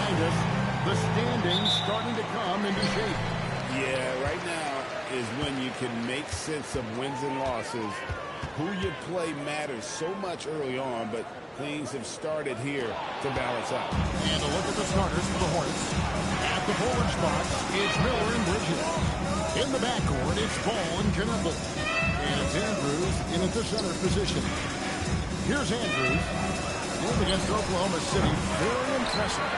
behind us. The standings starting to come into shape. Yeah, right now is when you can make sense of wins and losses. Who you play matters so much early on, but things have started here to balance out. And a look at the starters for the Hornets. At the forward spots, it's Miller and Bridges. In the backcourt, it's Ball and Knueppel. And it's Andrews in at the center position. Here's Andrews. And against Oklahoma City, very impressive.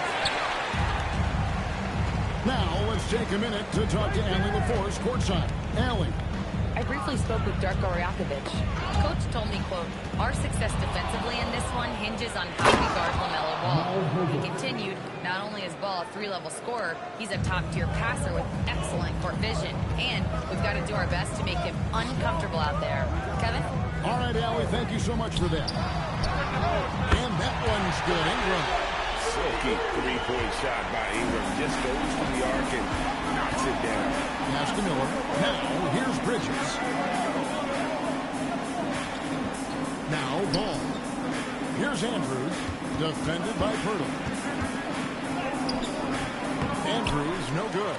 Now, let's take a minute to talk to Allie LaForce courtside. Allie. I briefly spoke with Darko Rajakovic. Coach told me, quote, our success defensively in this one hinges on how we guard LaMelo Ball. He continued, not only is Ball a three-level scorer, he's a top-tier passer with excellent court vision. And we've got to do our best to make him uncomfortable out there. Kevin? All right, Allie, thank you so much for that. And that one's good. Ingram. Silky three-point shot by Ingram. Just goes to the arc and knocks it down. Pass to Miller. Now, here's Bridges. Now, Ball. Here's Andrews. Defended by Pirtle. Andrews, no good.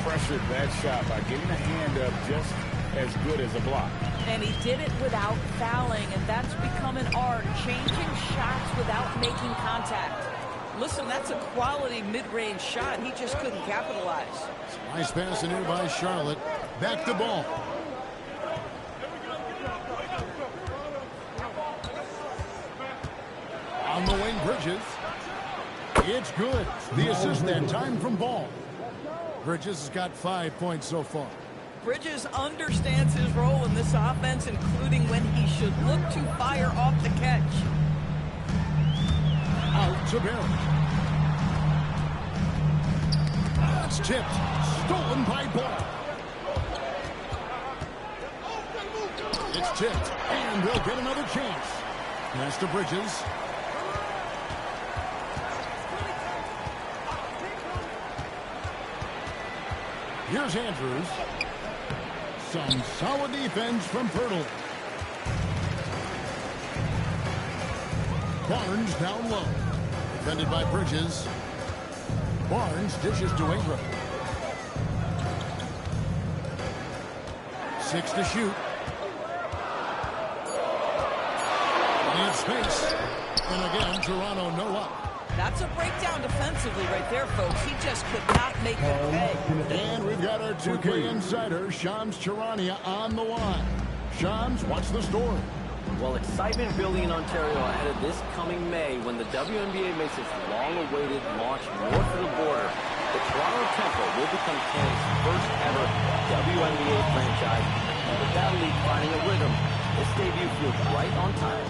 Pressured that shot by getting a hand up just as good as a block. And he did it without fouling, and that's become an art, changing shots without making contact. Listen, that's a quality mid-range shot. He just couldn't capitalize. Nice pass in here by Charlotte. Back to Ball. On the wing, Bridges. It's good. The assist that time from Ball. Bridges has got 5 points so far. Bridges understands his role in this offense, including when he should look to fire off the catch. Out to Barrett. It's tipped. Stolen by Ball. It's tipped. And they'll get another chance. Pass to Bridges. Here's Andrews. Some solid defense from Pirtle. Barnes down low. Defended by Bridges. Barnes dishes to Ingram. 6 to shoot. In space. And again, Toronto no up. That's a breakdown defensively right there, folks. He just could not make it pay. And we've got our 2K insider, Shams Charania, on the line. Shams, what's the story? Well, excitement building in Ontario ahead of this coming May when the WNBA makes its long-awaited launch north of the border. The Toronto Temple will become Canada's first ever WNBA franchise. And with that league finding a rhythm, this debut feels right on time.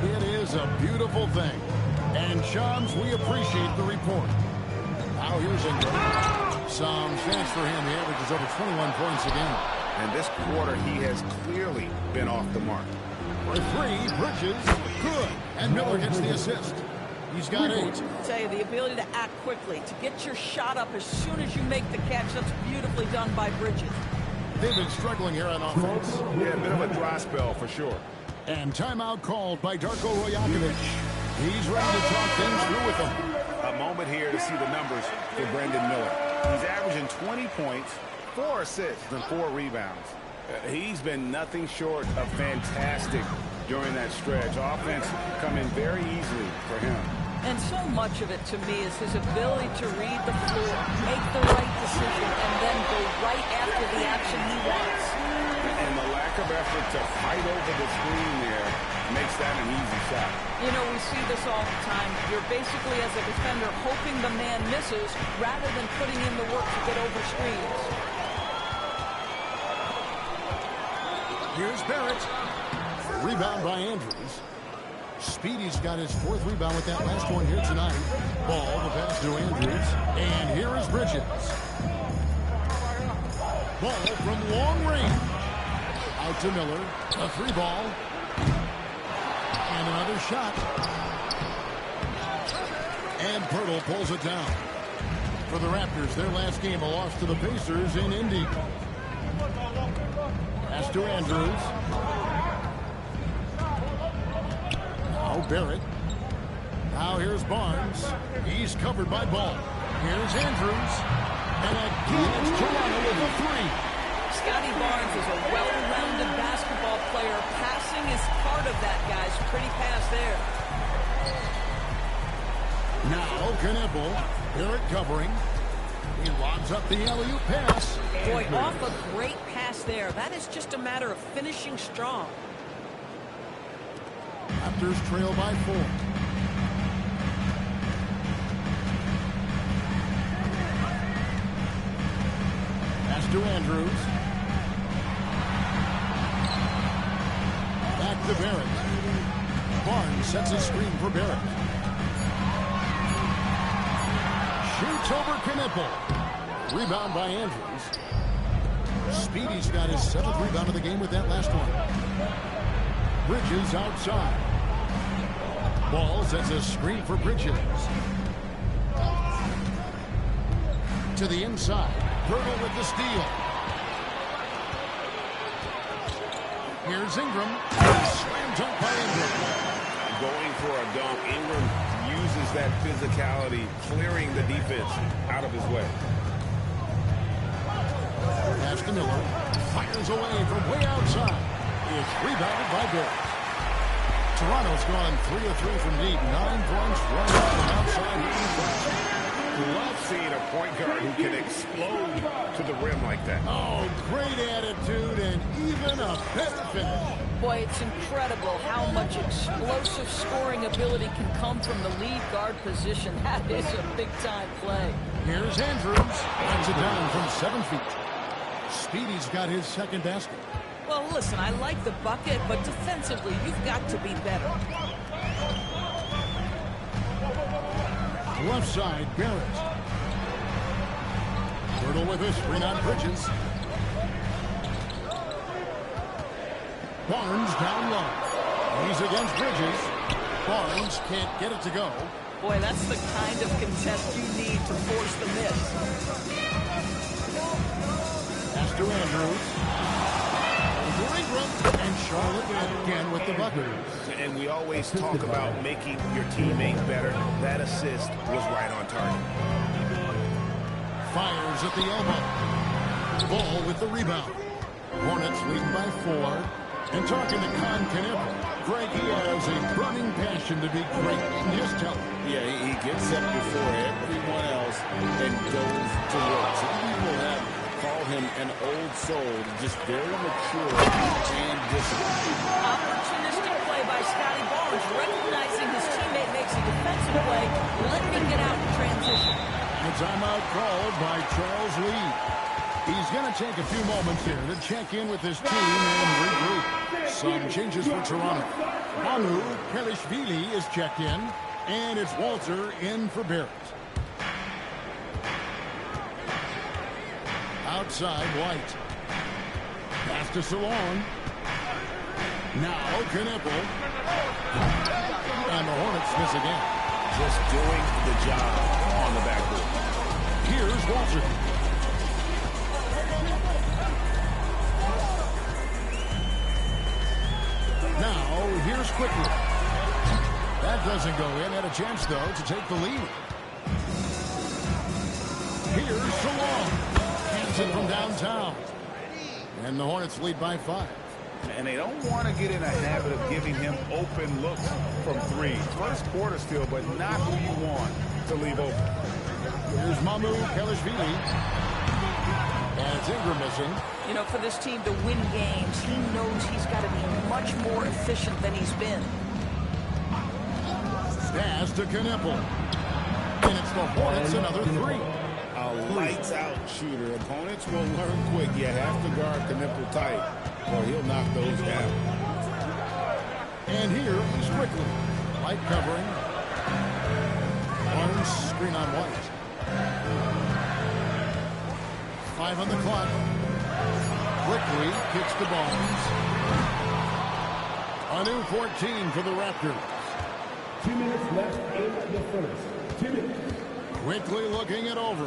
It is a beautiful thing. And Shams, we appreciate the report. Now here's Ingram. Some stats for him. He averages over 21 points a game. And this quarter, he has clearly been off the mark. For 3, Bridges, good. And Miller gets the assist. He's got 8. I tell you, the ability to act quickly, to get your shot up as soon as you make the catch, that's beautifully done by Bridges. They've been struggling here on offense. Yeah, a bit of a dry spell for sure. And timeout called by Darko Rajakovic. He's ready to talk things through with them. A moment here to see the numbers for Brandon Miller. He's averaging 20 points, 4 assists, and 4 rebounds. He's been nothing short of fantastic during that stretch. Offense coming very easily for him. And so much of it, to me, is his ability to read the floor, make the right decision, and then go right after the action he wants. And the lack of effort to fight over the screen there makes that an easy shot. You know, we see this all the time. You're basically, as a defender, hoping the man misses rather than putting in the work to get over screens. Here's Barrett. Rebound by Andrews. Speedy's got his 4th rebound with that last one here tonight. Ball, the pass to Andrews. And here is Bridges. Ball from long range. Out to Miller. A 3 ball. And another shot. And Pirtle pulls it down. For the Raptors, their last game, a loss to the Pacers in Indy. Pass to Andrews. Now Barrett. Now here's Barnes. He's covered by Ball. Here's Andrews. And again, it's Toronto with a three. Scotty Barnes is a well-rounded basketball player. Passing is part of that, guys. Pretty pass there. Now Knueppel. Barrett covering. He lobs up the alley-oop pass. Boy, off a great pass there. That is just a matter of finishing strong. Raptors trail by 4. Pass to Andrews. Back to Barrett. Barnes sets a screen for Barrett. Shoots over Knueppel. Rebound by Andrews. Speedy's got his 7th rebound of the game with that last one. Bridges outside. Ball sets a screen for Bridges. To the inside. Hurdle with the steal. Here's Ingram. Slam dunk by Ingram. Going for a dunk. Ingram uses that physicality, clearing the defense out of his way. Pass to Miller. Fires away from way outside. It's rebounded by Barrett. Toronto's gone 3 of 3 from deep. 9 points running from outside. Love seeing a point guard who can explode to the rim like that. Oh, great attitude and even a better finish. Boy, it's incredible how much explosive scoring ability can come from the lead guard position. That is a big-time play. Here's Andrews. Knocks it down from 7 feet. Speedy's got his 2nd basket. Well, listen, I like the bucket, but defensively, you've got to be better. Left side, Barrett. Hurdle with a screen on Bridges. Barnes down low. He's against Bridges. Barnes can't get it to go. Boy, that's the kind of contest you need to force the miss. Pass to Andrews. Ingram, and Charlotte again with the bucket. And we always talk about making your teammate better. That assist was right on target. Fires at the elbow. Ball with the rebound. Hornets leading by 4. And talking to Con Knueppel, Greg, he has a burning passion to be great. Just tell him. Yeah, he gets up before everyone else and goes to work. Some people have called him an old soul, just very mature and disciplined. Opportunistic play by Scotty Barnes, recognizing his teammate makes a defensive play. Let me get out in transition. A timeout called by Charles Lee. He's going to take a few moments here to check in with his team and regroup. Some changes for Toronto. Manu Pelishvili is checked in, and it's Walter in for Barrett. Outside, White. Pass to Salon. Now Knueppel. And the Hornets miss again. Just doing the job on the backboard. Here's Walter. Now, here's Quickly. That doesn't go in. Had a chance, though, to take the lead. Here's Salon. Hanson from downtown. And the Hornets lead by 5. And they don't want to get in a habit of giving him open looks from 3. First quarter still, but not who you want to leave open. Here's Mamu Pelishvili. And it's Ingram missing. You know, for this team to win games, he knows he's got to be much more efficient than he's been. Pass to Knueppel. And it's the Hornets another 3. A lights-out shooter. Opponents will learn quick. You have to guard Knueppel tight, or he'll knock those down. And here is Quickly. Light covering. Barnes screen on White. 5 on the clock. Quickly kicks to Barnes. A new 14 for the Raptors. 2 minutes left in the first. 2 minutes. Quickly looking it over.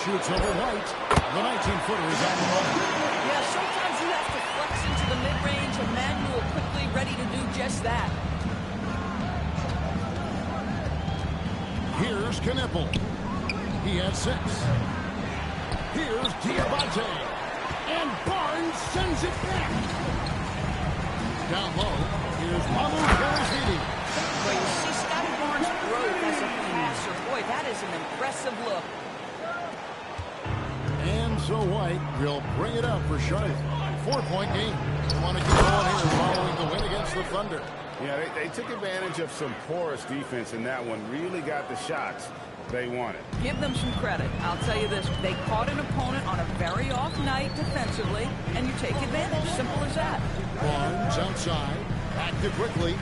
Shoots over White. The 19-footer is on the line. Yeah, sometimes you have to flex into the mid-range, and Manuel Quickly ready to do guess that. Here's Knippel. He has 6. Here's Diabate. And Barnes sends it back. Down low, here's Mamu Barazini. Well, you see Scotty Barnes' growth as a passer. Boy, that is an impressive look. And so White will bring it up for Charlotte. 4-point game. They want to keep going here following the win against the Thunder. Yeah, they took advantage of some porous defense in that one. Really got the shots they wanted. Give them some credit. I'll tell you this. They caught an opponent on a very off night defensively, and you take advantage. Simple as that. Barnes outside. Back to quickly.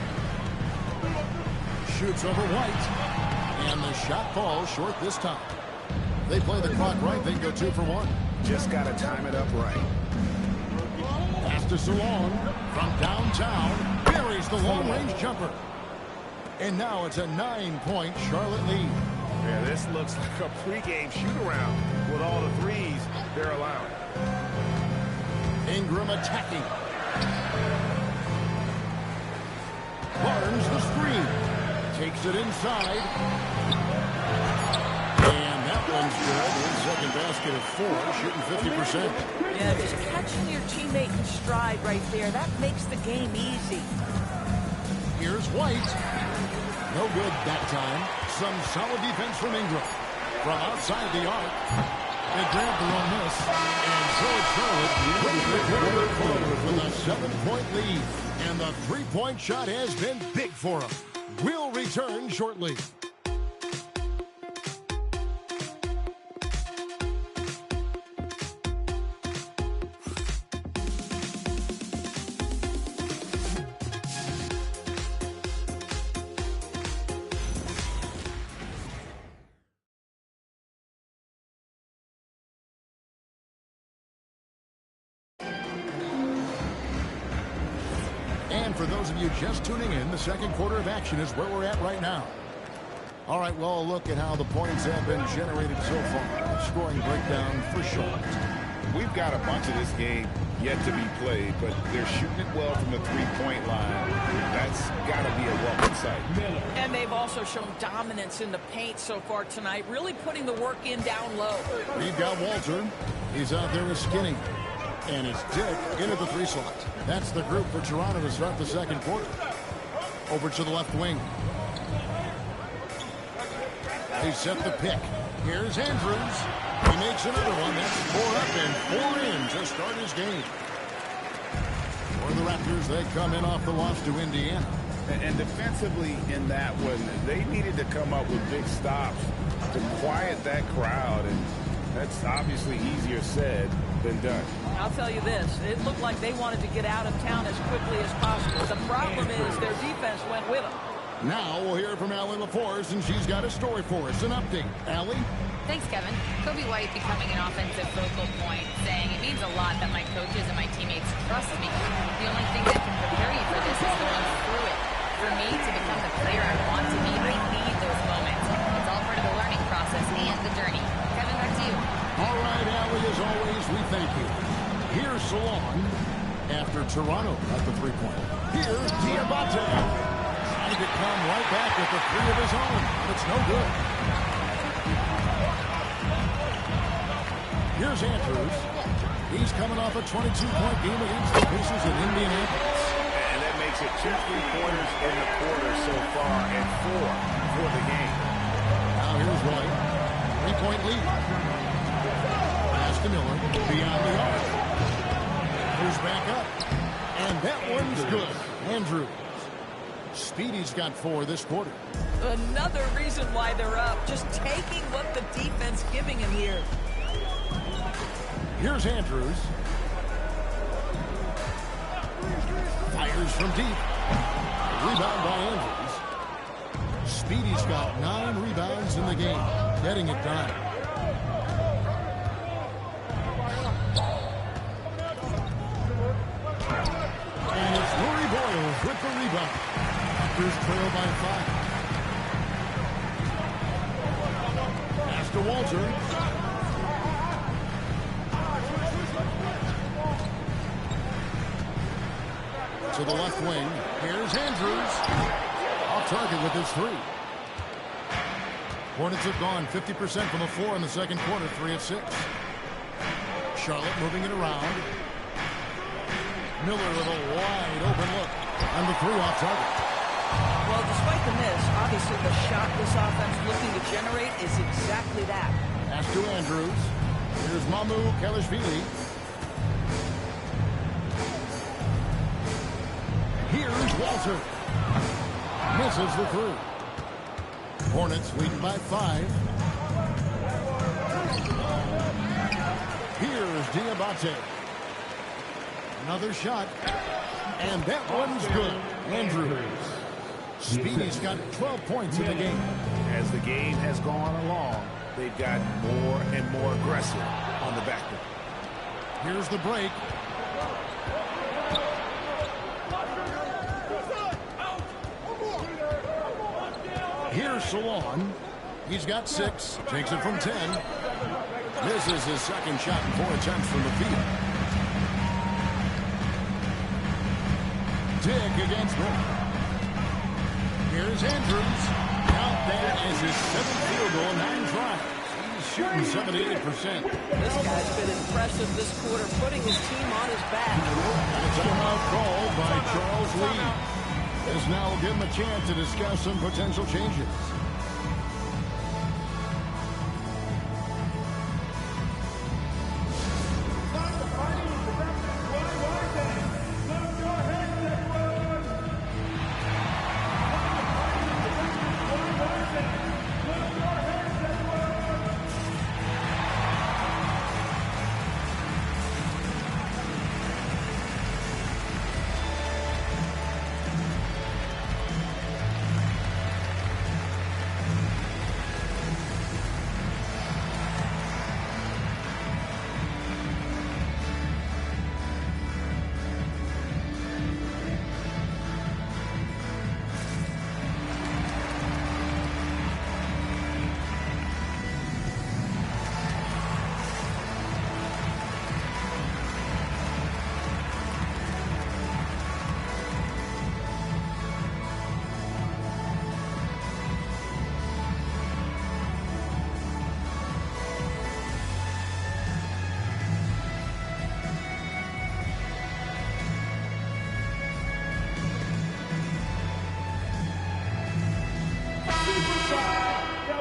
Shoots over White. And the shot falls short this time. They play the clock right. They can go 2 for 1. Just got to time it up right. Pass to Salon from downtown. Buries the long-range jumper. And now it's a 9-point Charlotte lead. Yeah, this looks like a pregame shoot-around with all the threes they're allowing. Ingram attacking. Barnes the screen. Takes it inside. And that one's good. His second basket of 4, shooting 50%. Yeah, just catching your teammate in stride right there. That makes the game easy. Here's White. No good that time. Some solid defense from Ingram. From outside the arc. They grab the wrong miss. And George Charlotte with a 7-point lead. And the 3-point shot has been big for him. We'll return shortly. And for those of you just tuning in, the second quarter of action is where we're at right now. All right, well, look at how the points have been generated so far. Scoring breakdown for Charlotte. We've got a bunch of this game yet to be played, but they're shooting it well from the three-point line. That's got to be a welcome sight. And they've also shown dominance in the paint so far tonight, really putting the work in down low. We've got Walter. He's out there with Skinny. And it's Dick into the 3 slot. That's the group for Toronto to start the second quarter. Over to the left wing. They set the pick. Here's Andrews. He makes another one. That's 4 up and 4 in to start his game. For the Raptors, they come in off the loss to Indiana. And defensively in that one, they needed to come up with big stops to quiet that crowd. And that's obviously easier said than done. I'll tell you this, it looked like they wanted to get out of town as quickly as possible. The problem is their defense went with them. Now we'll hear from Allie LaForce, and she's got a story for us. An update. Allie? Thanks, Kevin. Kobe White becoming an offensive focal point, saying it means a lot that my coaches and my teammates trust me. The only thing that can prepare you for this is going through it. For me to become the player I want to be, I need those moments. It's all part of the learning process and the journey. Kevin, back to you. All right, Allie, as always, we thank you. Here's Salon after Toronto at the 3-point. Here's Diabate. Trying to come right back with the 3 of his own. It's no good. Here's Andrews. He's coming off a 22-point game against the Pacers in Indianapolis. And that makes it 2 3-pointers in the quarter so far and 4 for the game. Now here's White. 3-point lead. Pass to Miller. Beyond the arc. Who's back up. And that one's good. Andrews. Speedy's got 4 this quarter. Another reason why they're up, just taking what the defense giving him here. Here's Andrews. Fires from deep. Rebound by Andrews. Speedy's got 9 rebounds in the game. Getting it done. And it's Rory Boyles with the rebound. Raptors trail by 5. Pass to Walter. to the left wing. Here's Andrews. Off target with his three. Hornets have gone 50% from the floor in the second quarter, 3 of 6. Charlotte moving it around. Miller with a wide open look. And the 3 off target. Well, despite the miss, obviously the shot this offense looking to generate is exactly that. Pass to Andrews. Here's Mamu Kelishvili. Here's Walter. Misses the 3. Hornets leading by 5. Here's Diabate. Another shot. And that one's good. Andrews. Speedy's got 12 points in the game. As the game has gone along, they've got more and more aggressive on the backcourt. Here's the break. Here's Salon. He's got 6. Takes it from 10. Misses his second shot in 4 attempts from the field. Dig against Miller. Here's Andrews. Count that as his 7th field goal in 9 tries. He's shooting 78%. This guy's been impressive this quarter, putting his team on his back. And a timeout called by Charles Lee. This now will give him a chance to discuss some potential changes.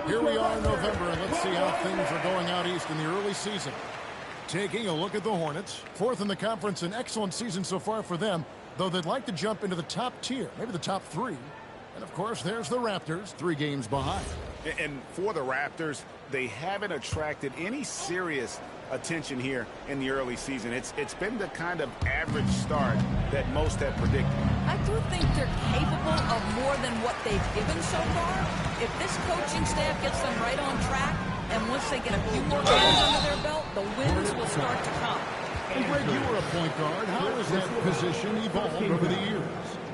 Here we are in November, and let's see how things are going out east in the early season. Taking a look at the Hornets, 4th in the conference, an excellent season so far for them, though they'd like to jump into the top tier, maybe the top 3. And, of course, there's the Raptors, 3 games behind. And for the Raptors, they haven't attracted any serious attention here in the early season. It's been the kind of average start that most have predicted. I do think they're capable of more than what they've given so far. If this coaching staff gets them right on track, and once they get a few more games under their belt, the wins will start to come. And Greg, you were a point guard. How has that position evolved over the years?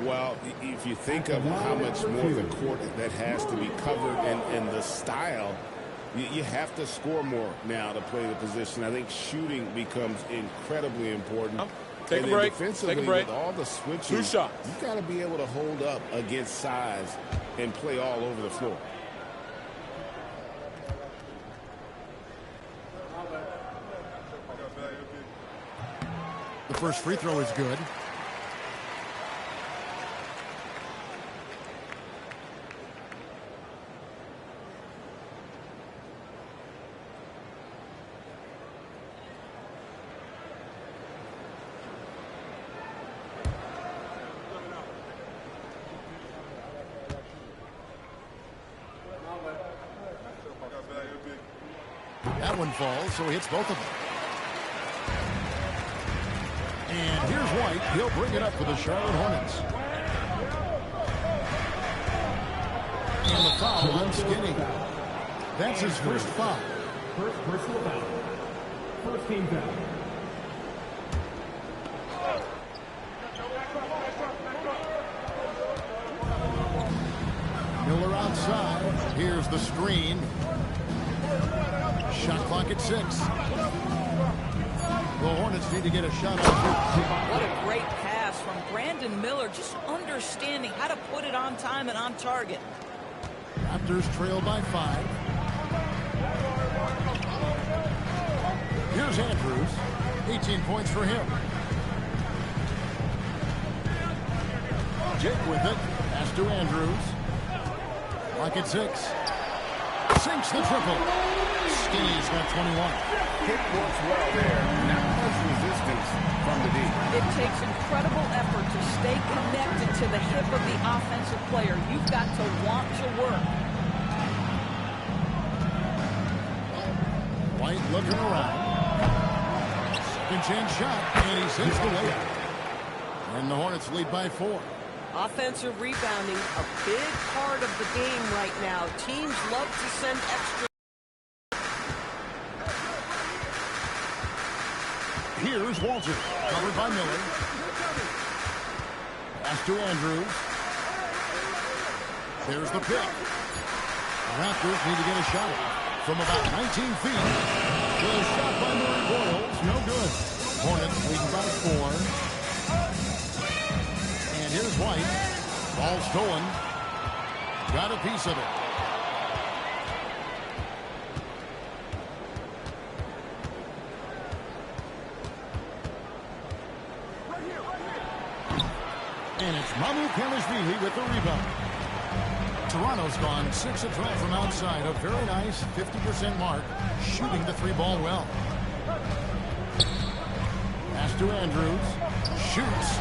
Well, if you think of how much more the court that has to be covered and the style, you have to score more now to play the position. I think shooting becomes incredibly important. Take a break. Defensively, Take a break. with all the switching, 2 shots. You've got to be able to hold up against size and play all over the floor. The first free throw is good. That one falls, so he hits both of them. And here's White. He'll bring it up for the Charlotte Hornets. And the foul on Skinny. That's his first foul. First personal foul. First team foul. Miller outside. Here's the screen. Shot clock at 6. The Hornets need to get a shot on. What a great pass from Brandon Brandon Miller just understanding how to put it on time and on target. Raptors trail by 5. Here's Andrews. 18 points for him. Jake with it. Pass to Andrews. Lock at 6. Sinks the triple. Skinny's got 21. Kick works well there. Not much resistance from the D. It takes incredible effort to stay connected to the hip of the offensive player. You've got to want to work. White looking around. Second chance shot, and he sends the layup. And the Hornets lead by 4. Offensive rebounding, a big part of the game right now. Teams love to send extra. Here's Walter, covered by Miller. Pass to Andrews. There's the pick. The Raptors need to get a shot from about 19 feet. The shot by Murray Boyles, no good. Hornets leading by 4. And here's White. Ball stolen. Got a piece of it. And it's Mamu Kelishvili with the rebound. Toronto's gone 6 of 12 from outside. A very nice 50% mark, shooting the 3-ball well. Pass to Andrews. Shoots.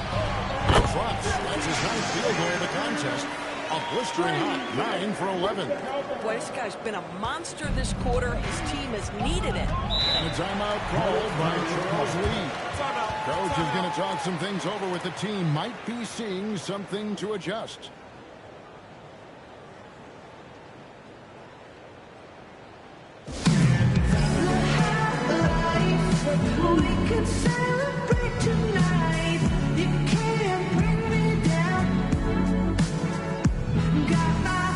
And drops. That's his ninth field goal of the contest. A blistering hot 9 for 11. Boy, this guy's been a monster this quarter. His team has needed it. And a timeout called by Charles Lee. Coach is going to talk some things over with the team. Might be seeing something to adjust. We could celebrate tonight. You can't bring me down. Got my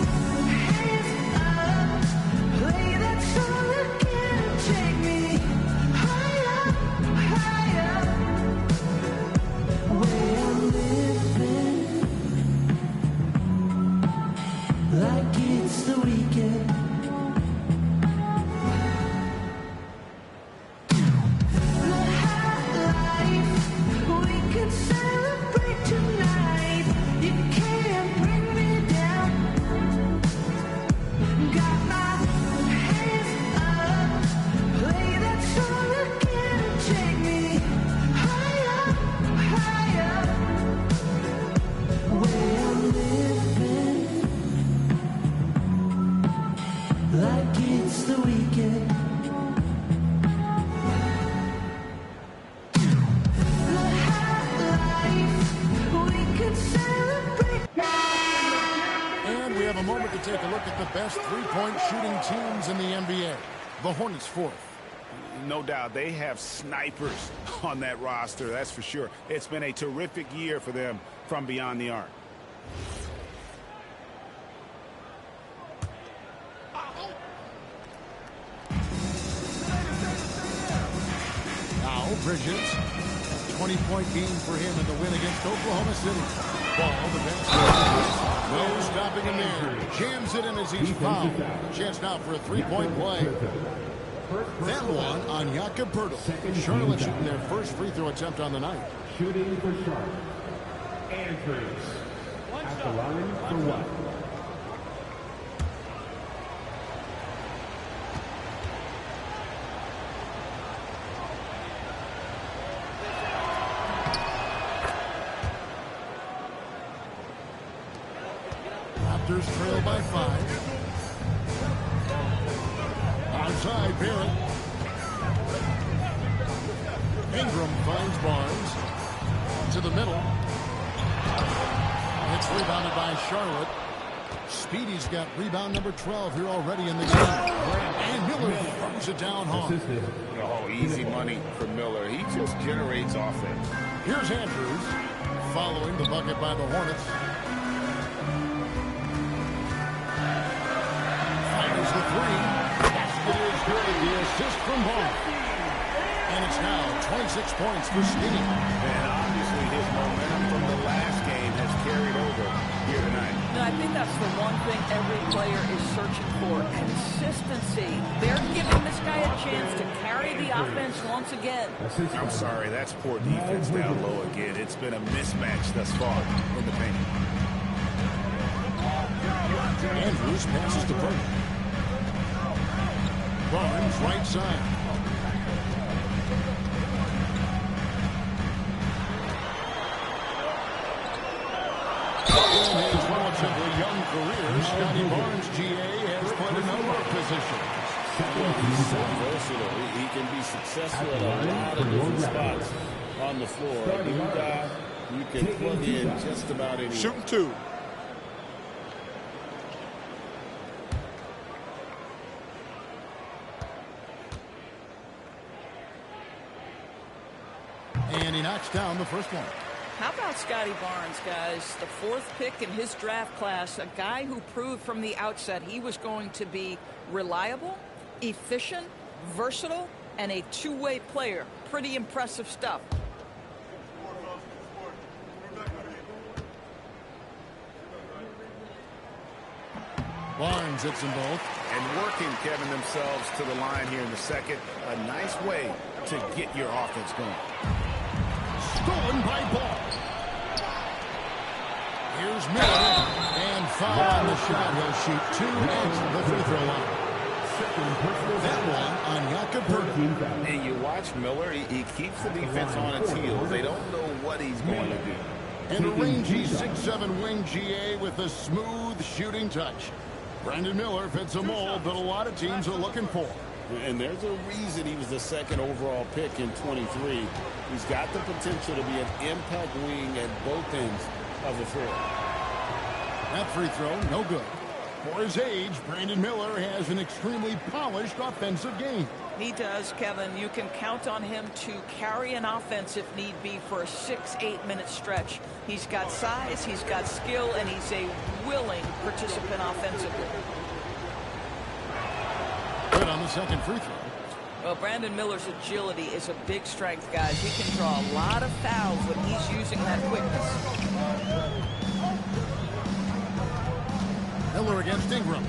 hands up. Play that song again. Take me higher, higher. Where I'm living like it's the weekend. Take a look at the best three-point shooting teams in the NBA. The Hornets 4th. No doubt they have snipers on that roster, that's for sure. It's been a terrific year for them from beyond the arc. Now Bridges, 20-point game for him in the win against Oklahoma City. Ball, the basket. No stopping him there. Jams it in as he's fouled. Chance now for a three-point play. That one on Jakob Poeltl. Charlotte shooting their first free throw attempt on the night. Shooting for Charlotte. Andrews. At the line for what? Raptors trail by 5. Outside, Barrett. Ingram finds Barnes. To the middle. It's rebounded by Charlotte. Speedy's got rebound number 12 here already in the game. And Miller throws it down hard. Oh, easy money for Miller. He just generates offense. Here's Andrews following the bucket by the Hornets. Fires the three. Basket is good. The assist from Ball. And it's now 26 points for Skinny. And obviously his momentum from the last player is searching for consistency. They're giving this guy a chance to carry the offense once again. I'm sorry, that's poor defense down low again. It's been a mismatch thus far in the paint. Andrews passes to Burton. Barnes, right side. In his relatively young career, Scotty Barnes, GA, has played a number of positions. He's so versatile. He can be successful at a lot of different spots on the floor. New guy, you can plug in just about any. Shooting two. And he knocks down the first one. How about Scotty Barnes, guys? The 4th pick in his draft class, a guy who proved from the outset he was going to be reliable, efficient, versatile, and a two-way player. Pretty impressive stuff. Barnes hits them both. And working, Kevin, themselves to the line here in the second. A nice way to get your offense going. Stolen by Ball. Here's Miller. And foul on the shot. He'll shoot 2 at the free throw line. That one on Jakob Poeltl. And you watch Miller, he keeps the defense on its heels. They don't know what he's going to do. And a rangy 6'7" wing GA with a smooth shooting touch. Brandon Miller fits a mold that a lot of teams are looking for. And there's a reason he was the 2nd overall pick in 23. He's got the potential to be an impact wing at both ends of the floor. That free throw, no good. For his age, Brandon Miller has an extremely polished offensive game. He does, Kevin. You can count on him to carry an offense if need be for a 6-8 minute stretch. He's got size, he's got skill, and he's a willing participant offensively. Good on the second free throw. Well, Brandon Miller's agility is a big strength, guys. He can draw a lot of fouls when he's using that quickness. Miller against Ingram.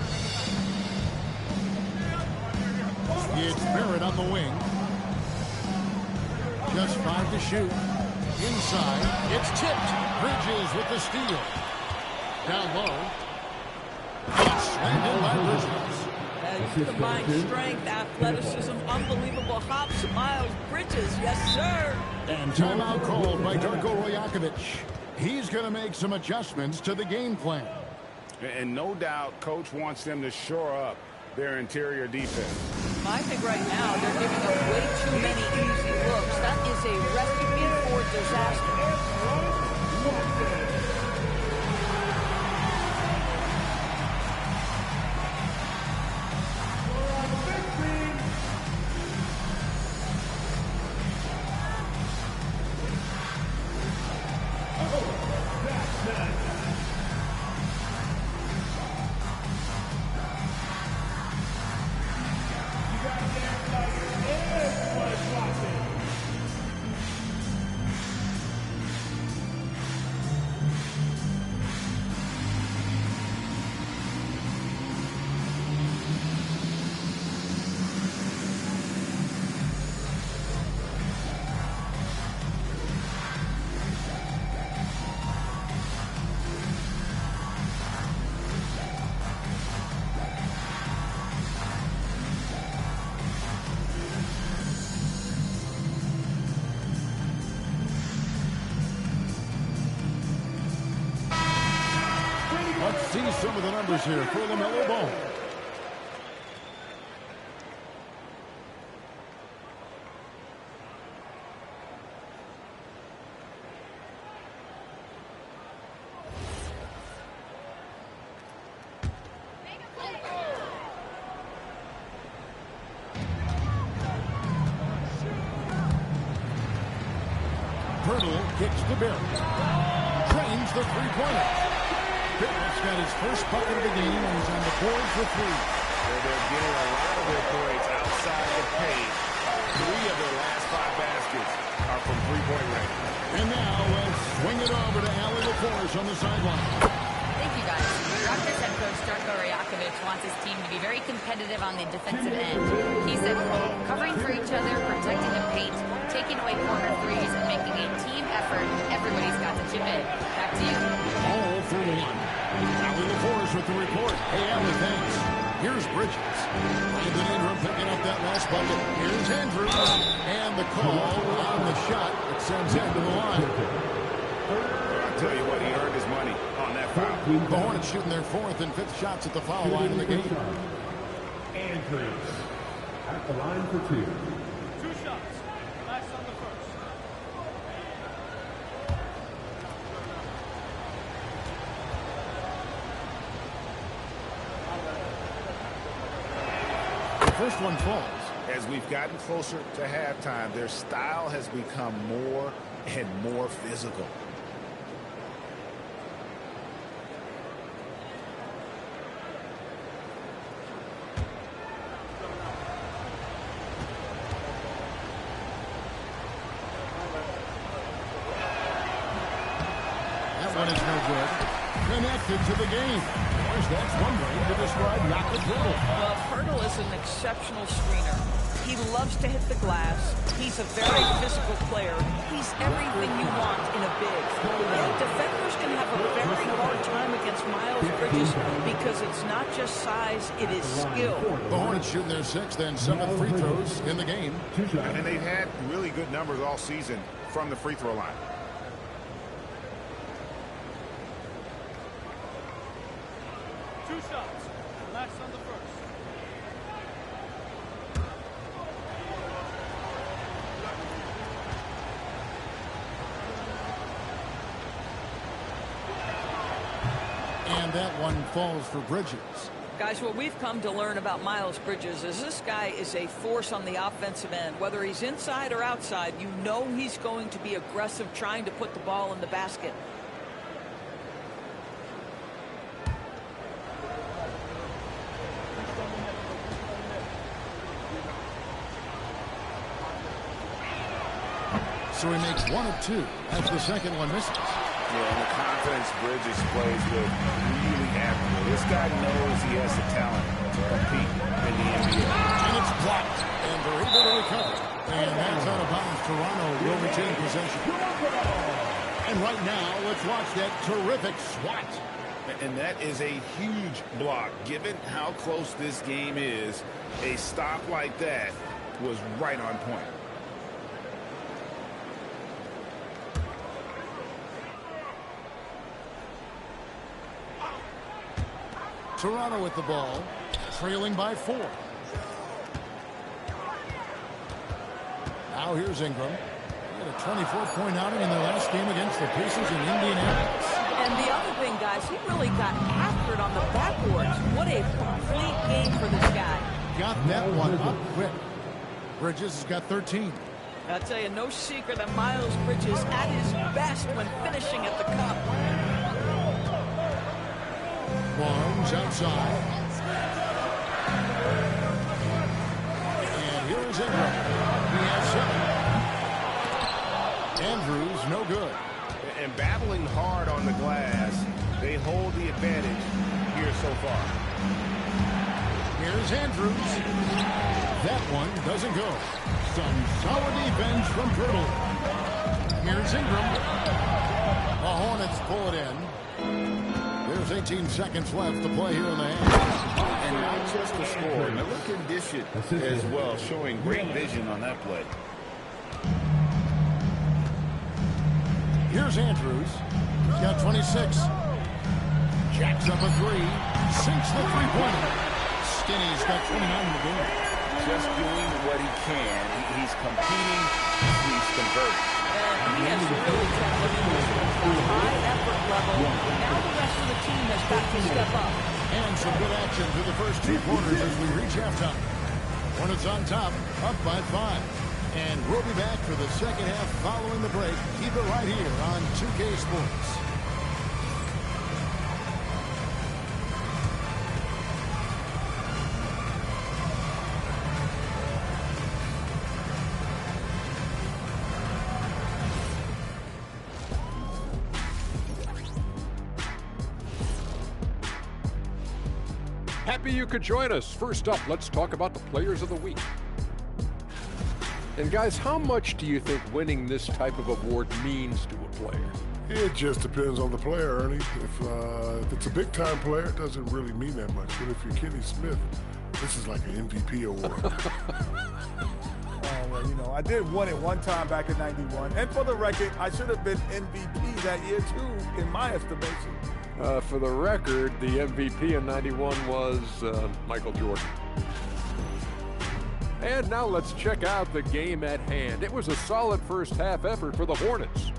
It's Barrett on the wing. Just 5 to shoot. Inside. It's tipped. Bridges with the steal. Down low. It's slammed in by Bridges. You combine strength, athleticism, unbelievable hops. Miles Bridges, yes, sir. And timeout called by Darko Rajakovic. He's going to make some adjustments to the game plan. And no doubt, Coach wants them to shore up their interior defense. I think right now they're giving up way too many easy looks. That is a recipe for disaster. Let's see some of the numbers here for LaMelo Ball. Poeltl kicks to Barrett. Drains the three-pointer. Barrett's got his first bucket of the game, and he's on the board for 3. Well, they're getting a lot of their points outside the paint. 3 of their last 5 baskets are from three-point range. And now let's swing it over to Allie LaForce on the sideline. Thank you, guys. Raptors head coach Darko Rajakovic wants his team to be very competitive on the defensive end. He said, quote, covering for each other, protecting the paint, taking away corner threes, and making a team effort. Everybody's got to chip in. Back to you. All for one. Allie LaForce with the report. Hey, Allie, thanks. Here's Bridges. Brandon Ingram picking up that last bucket. Here's Andrews. And the call on the shot that sends him to the line. I'll tell you what, he earned his money on that foul. The Hornets shooting their 4th and 5th shots at the foul line in the game. Andrews at the line for 2. 2 shots. Last on the first. The first one falls. As we've gotten closer to halftime, their style has become more and more physical. One is no good. Connected to the game. Of course, that's one way to describe Jakob Poeltl. Well, Poeltl is an exceptional screener. He loves to hit the glass. He's a very physical player. He's everything you want in a big. And defenders can have a very hard time against Miles Bridges because it's not just size, it is skill. The Hornets shooting their 6th and 7th free throws in the game. And they've had really good numbers all season from the free throw line. Shots. Last on the first. And that one falls for Bridges. Guys, what we've come to learn about Miles Bridges is this guy is a force on the offensive end. Whether he's inside or outside, you know he's going to be aggressive trying to put the ball in the basket. So he makes 1 of 2 as the second one misses. Yeah, and the confidence Bridges plays with really admirable. This guy knows he has the talent to compete in the NBA. And it's blocked. And they're able to recover. And that's out of bounds. Toronto will retain possession. And right now, let's watch that terrific swat. And that is a huge block. Given how close this game is, a stop like that was right on point. Toronto with the ball, trailing by 4. Now here's Ingram. He had a 24-point outing in their last game against the Pacers in Indianapolis. And the other thing, guys, he really got after it on the backboards. What a complete game for this guy. Got that one up quick. Bridges has got 13. I'll tell you, no secret that Miles Bridges at his best when finishing at the cup. Barnes outside. And here's Ingram. He has 7. Andrews, no good. And battling hard on the glass, they hold the advantage here so far. Here's Andrews. That one doesn't go. Some solid defense from Poeltl. Here's Ingram. The Hornets pull it in. There's 18 seconds left to play here in the half. And not just the score, Miller can dish it as well, showing great vision on that play. Here's Andrews. He's got 26. Jacks up a 3. Sinks the three-pointer. Skinny's got 29 in the game. Just doing what he can. He's competing. He's converting. He has really kept looking at a high effort level. Now the rest of the team has got to step up. And some good action through the first 2 quarters as we reach halftime. Hornets on top, up by 5. And we'll be back for the second half following the break. Keep it right here on 2K Sports. Happy you could join us. First up, let's talk about the Players of the Week. And guys, how much do you think winning this type of award means to a player? It just depends on the player, Ernie. If it's a big-time player, it doesn't really mean that much. But if you're Kenny Smith, this is like an MVP award. Well, you know, I did win it one time back in '91. And for the record, I should have been MVP that year, too, in my estimation. For the record, the MVP in '91 was Michael Jordan. And now let's check out the game at hand. It was a solid first half effort for the Hornets.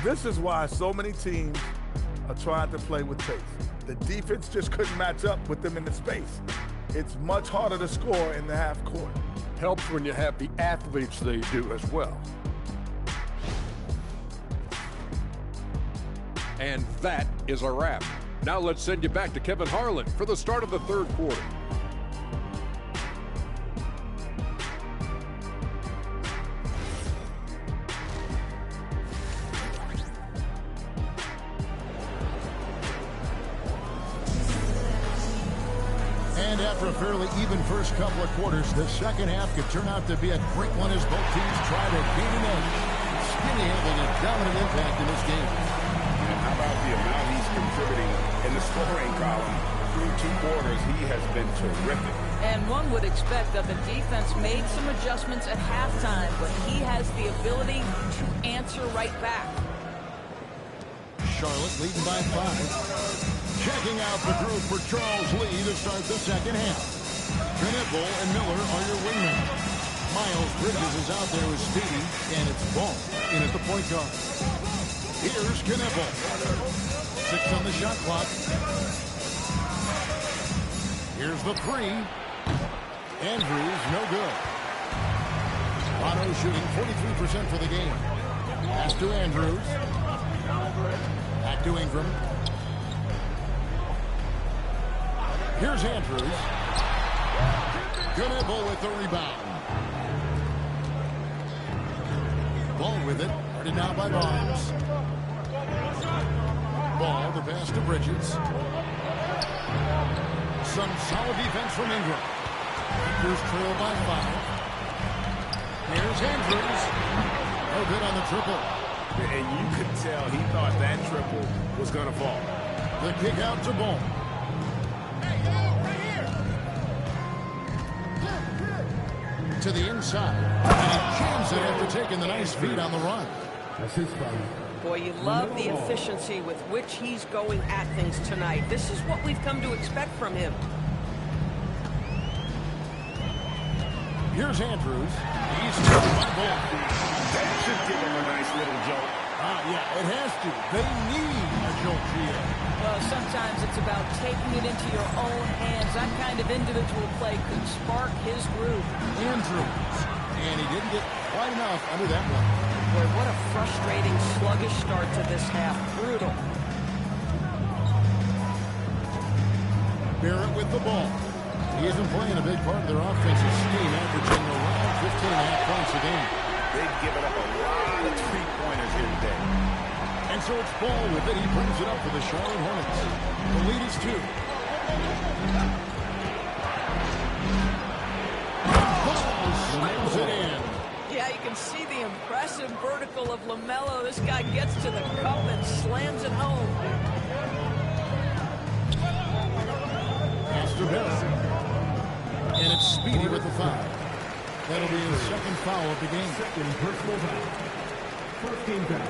This is why so many teams are trying to play with pace. The defense just couldn't match up with them in the space. It's much harder to score in the half court. Helps when you have the athletes they do as well. And that is a wrap. Now let's send you back to Kevin Harlan for the start of the third quarter. And after a fairly even first couple of quarters, the second half could turn out to be a great one as both teams try to gain an edge. Skinny having a dominant impact in this game. And how about the amount he's contributing in the scoring column? Through 2 quarters, he has been terrific. And one would expect that the defense made some adjustments at halftime, but he has the ability to answer right back. Charlotte leading by 5. Checking out the group for Charles Lee to start the second half. Knipple and Miller are your wingmen. Miles Bridges is out there with Speedy, and it's Ball in at the point guard. Here's Knipple. 6 on the shot clock. Here's the 3. Andrews, no good. Otto shooting 43% for the game. Pass to Andrews. Back to Ingram. Here's Andrews. Knipple with the rebound. Ball with it. Guarded now by Barnes. Ball, the pass to Bridges. Some solid defense from Ingram. Lakers trail by 5. Here's Andrews. No good on the triple. And you could tell he thought that triple was going to fall. The kick out to Ball. To the inside. And he jams it after taking the nice feed on the run. That's his foul. Boy, you love the efficiency with which he's going at things tonight. This is what we've come to expect from him. Here's Andrews. He's taken by Ball. That should give him a nice little jolt. Yeah, it has to. They need a jolt here. Well, sometimes it's about taking it into your own hands. That kind of individual play could spark his groove. Andrews. And he didn't get quite enough under that one. Boy, what a frustrating, sluggish start to this half. Brutal. Barrett with the ball. He isn't playing a big part of their offensive scheme, averaging around 15.5 points a game. They've given up a lot of three-pointers here today. And so it's Ball with it. He brings it up for the Charlotte Hornets. The lead is 2. Ball slams it in. Yeah, you can see the impressive vertical of LaMelo. This guy gets to the cup and slams it home. Pass to Barrett. And it's Speedy with the foul. That'll be his second foul of the game. Second personal foul. First team foul.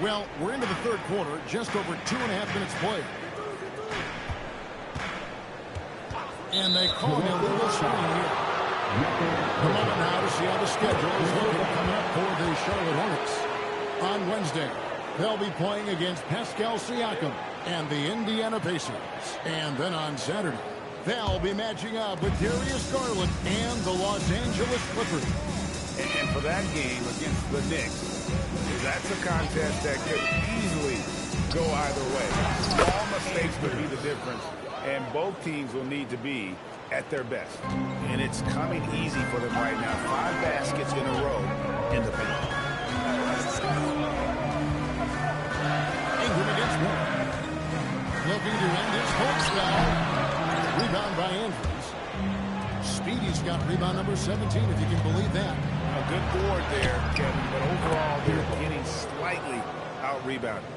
Well, we're into the third quarter, just over 2.5 minutes played. And they call him a little swing here. The moment now to see how the schedule is looking coming up for the Charlotte Hornets. On Wednesday, they'll be playing against Pascal Siakam and the Indiana Pacers. And then on Saturday, they'll be matching up with Darius Garland and the Los Angeles Clippers. And for that game against the Knicks, that's a contest that could easily go either way. Small mistakes could be the difference, and both teams will need to be at their best. And it's coming easy for them right now. 5 baskets in a row in the paint. Ingram against one. got rebound number 17, if you can believe that. A good board there, Kevin, but overall they're getting slightly out-rebounded.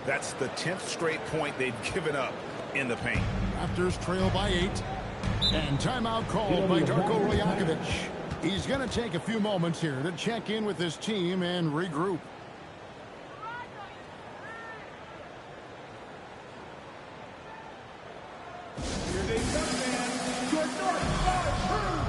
That's the 10th straight point they've given up in the paint. Raptors trail by 8. And timeout called by Darko Rajakovic. He's going to take a few moments here to check in with his team and regroup. Here they come, man. Your North Star Crew.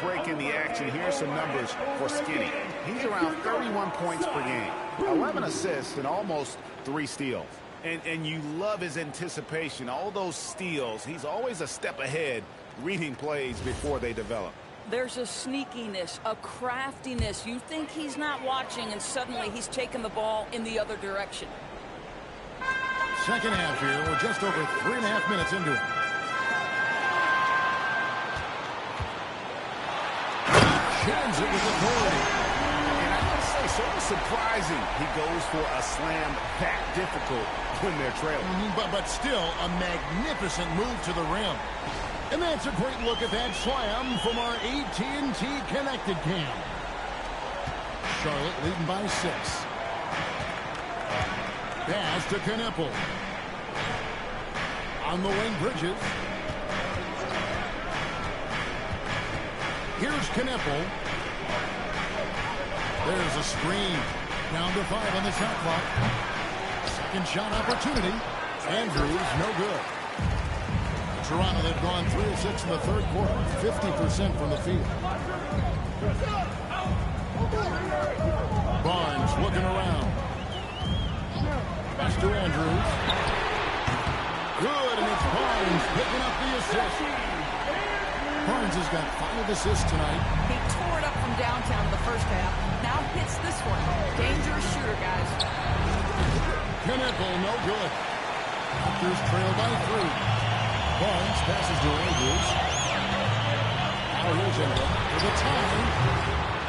Break in the action. Here's some numbers for Skinny. He's around 31 points per game, 11 assists, and almost 3 steals. And you love his anticipation. All those steals, he's always a step ahead, reading plays before they develop. There's a sneakiness, a craftiness. You think he's not watching, and suddenly he's taking the ball in the other direction. Second half here. We're just over 3.5 minutes into it. Chins it with authority. And I must say, sort of surprising he goes for a slam that difficult when they're trailing. But still, a magnificent move to the rim. And that's a great look at that slam from our AT&T Connected Cam. Charlotte leading by 6. Pass to Knueppel. On the wing, Bridges. Here's Knueppel. There's a screen. Down to 5 on the shot clock. Second shot opportunity. Andrews, no good. Toronto, they've gone 3 of 6 in the third quarter. 50% from the field. Barnes looking around. Pass to Andrews. Good, and it's Barnes picking up the assist. Barnes has got 5 assists tonight. He tore it up from downtown in the first half. Now hits this one. Dangerous shooter, guys. Knueppel, no good. Raptors trail by 3. Barnes passes to Andrews. Now here's Ingram for the tie.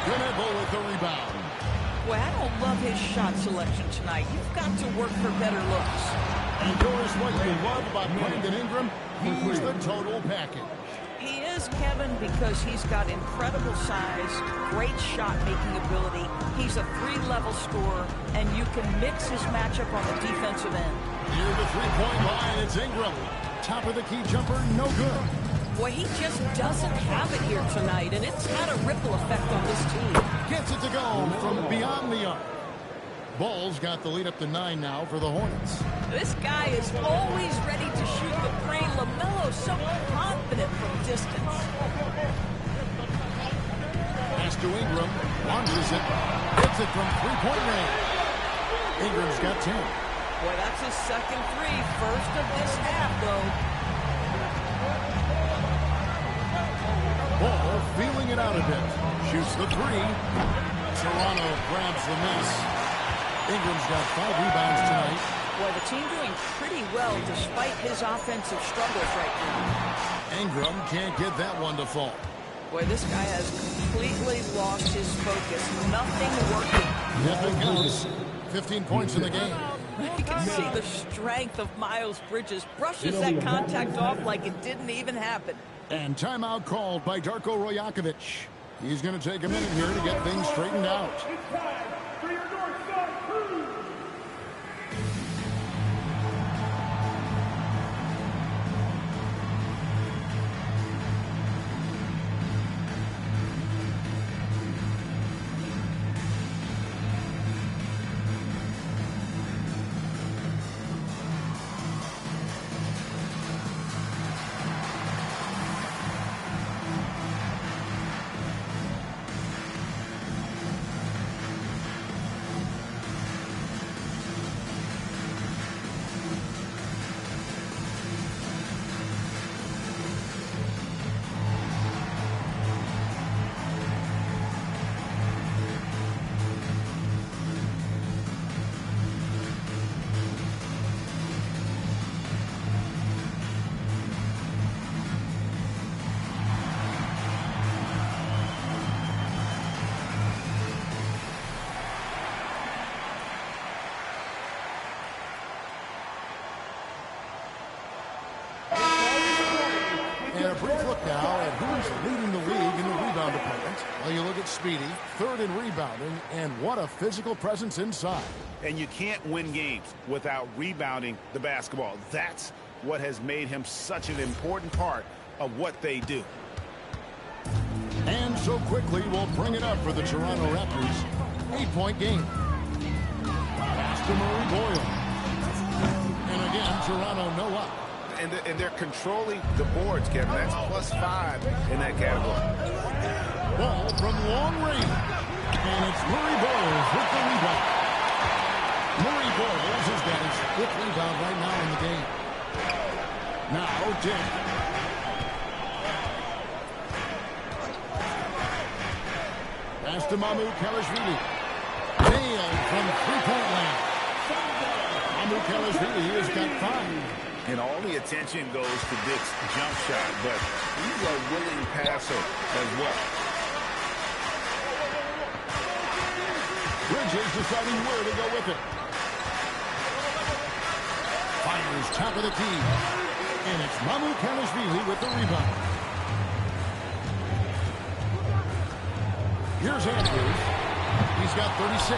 Knueppel with the rebound. Boy, I don't love his shot selection tonight. You've got to work for better looks. And Doris, what you love about Brandon Ingram, he's the total package. He is, Kevin, because he's got incredible size, great shot-making ability. He's a 3-level scorer, and you can mix his matchup on the defensive end. Near the three-point line, it's Ingram. Top of the key jumper, no good. Boy, he just doesn't have it here tonight, and it's had a ripple effect on this team. Gets it to go from beyond the arc. Bulls got the lead up to 9 now for the Hornets. This guy is always ready to shoot the three. LaMelo so confident from distance. Pass to Ingram. Launches it. Hits it from three-point range. Ingram's got 10. Boy, that's his second three. First of this half, though. Ball feeling it out a bit. Shoots the 3. Toronto grabs the miss. Ingram's got 5 rebounds tonight. Boy, the team doing pretty well despite his offensive struggles right now. Ingram can't get that one to fall. Boy, this guy has completely lost his focus. Nothing working. Nothing counts. 15 points in the game. You can see the strength of Miles Bridges. Brushes that contact off like it didn't even happen. And timeout called by Darko Rajakovic. He's going to take a minute here to get things straightened out. brief look now at who's leading the league in the rebound department. Well, you look at Speedy, third in rebounding, and what a physical presence inside. And you can't win games without rebounding the basketball. That's what has made him such an important part of what they do. And so quickly we'll bring it up for the Toronto Raptors. 8-point game. Pass to Murray Boyle. And again, Toronto no up. And they're controlling the boards, Kevin. That's +5 in that category. Ball from long range. And it's Murray Boyles with the rebound. Murray Boyles has got his 5th rebound right now in the game. Now, Dick. Pass to Mamukelashvili. Nailed from three-point land. Mamukelashvili has got 5. And all the attention goes to Dick's jump shot, but he's a willing passer as well. Bridges deciding where to go with it. Fires top of the key. And it's Mamukelashvili with the rebound. Here's Andrews. He's got 36.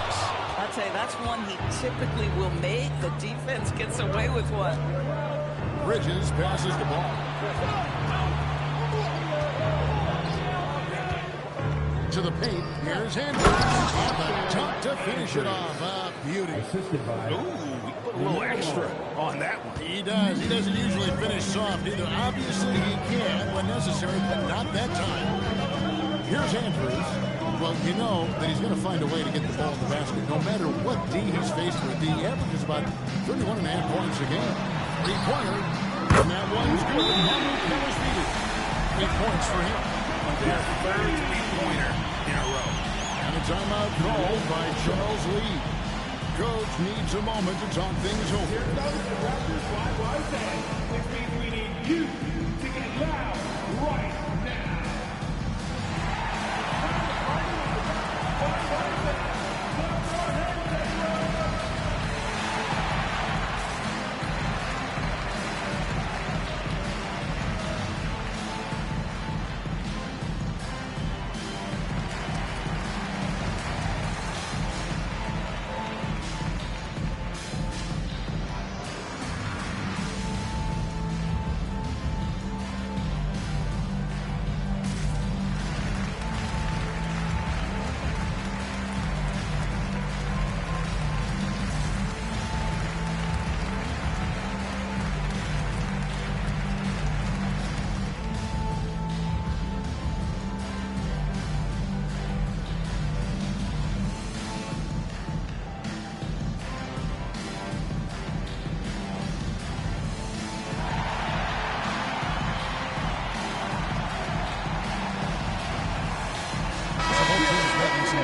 I'd say that's one he typically will make. The defense gets away with one. Bridges passes the ball. To the paint. Here's Andrews. On the top to finish it off. Beauty. Ooh, a little extra on that one. He does. He doesn't usually finish soft either. Obviously, he can when necessary, but not that time. Here's Andrews. Well, you know that he's going to find a way to get the ball in the basket. No matter what D he's faced with, D averages about 31.5 points a game. Three-pointer, and that one's good. Mamukelashvili. 8 points for him. Their third three-pointer in a row. And a timeout called by Charles Lee. Coach needs a moment to talk things over. Here goes the Raptors live, which means we need you to get loud right now.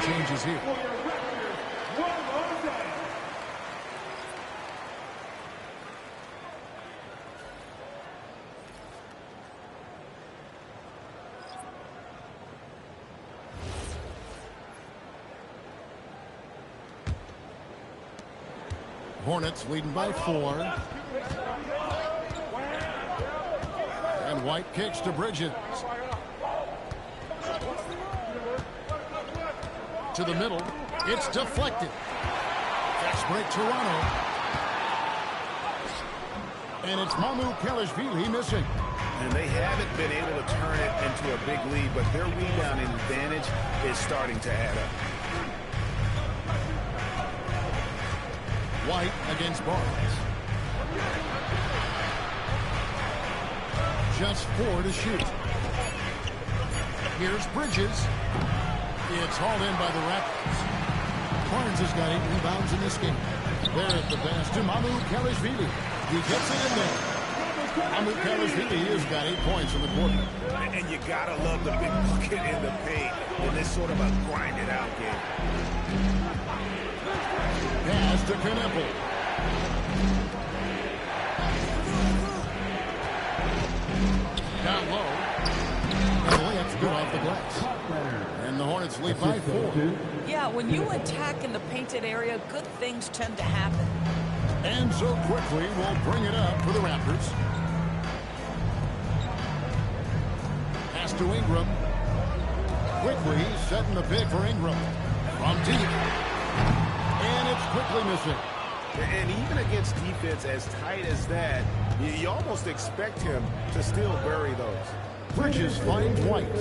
Changes here. Hornets leading by 4. And White kicks to Bridges. To the middle. It's deflected. Fast break Toronto. And it's Mamukelashvili missing. And they haven't been able to turn it into a big lead, but their rebounding advantage is starting to add up. White against Barnes. Just 4 to shoot. Here's Bridges. It's hauled in by the Raptors. Barnes has got 8 rebounds in this game. There at the pass to Mamukelashvili. He gets it in there. Mamukelashvili has got 8 points in the quarter. And you gotta love the big bucket in the paint in this sort of a grinded out game. Pass to Knueppel. Down low. And the layup's good off the glass. And the Hornets lead by 4. Yeah, when you attack in the painted area, good things tend to happen. And so quickly, we'll bring it up for the Raptors. to Ingram. Quickly setting the pick for Ingram. From deep. And it's quickly missing. And even against defense as tight as that, you almost expect him to still bury those. Bridges finds White.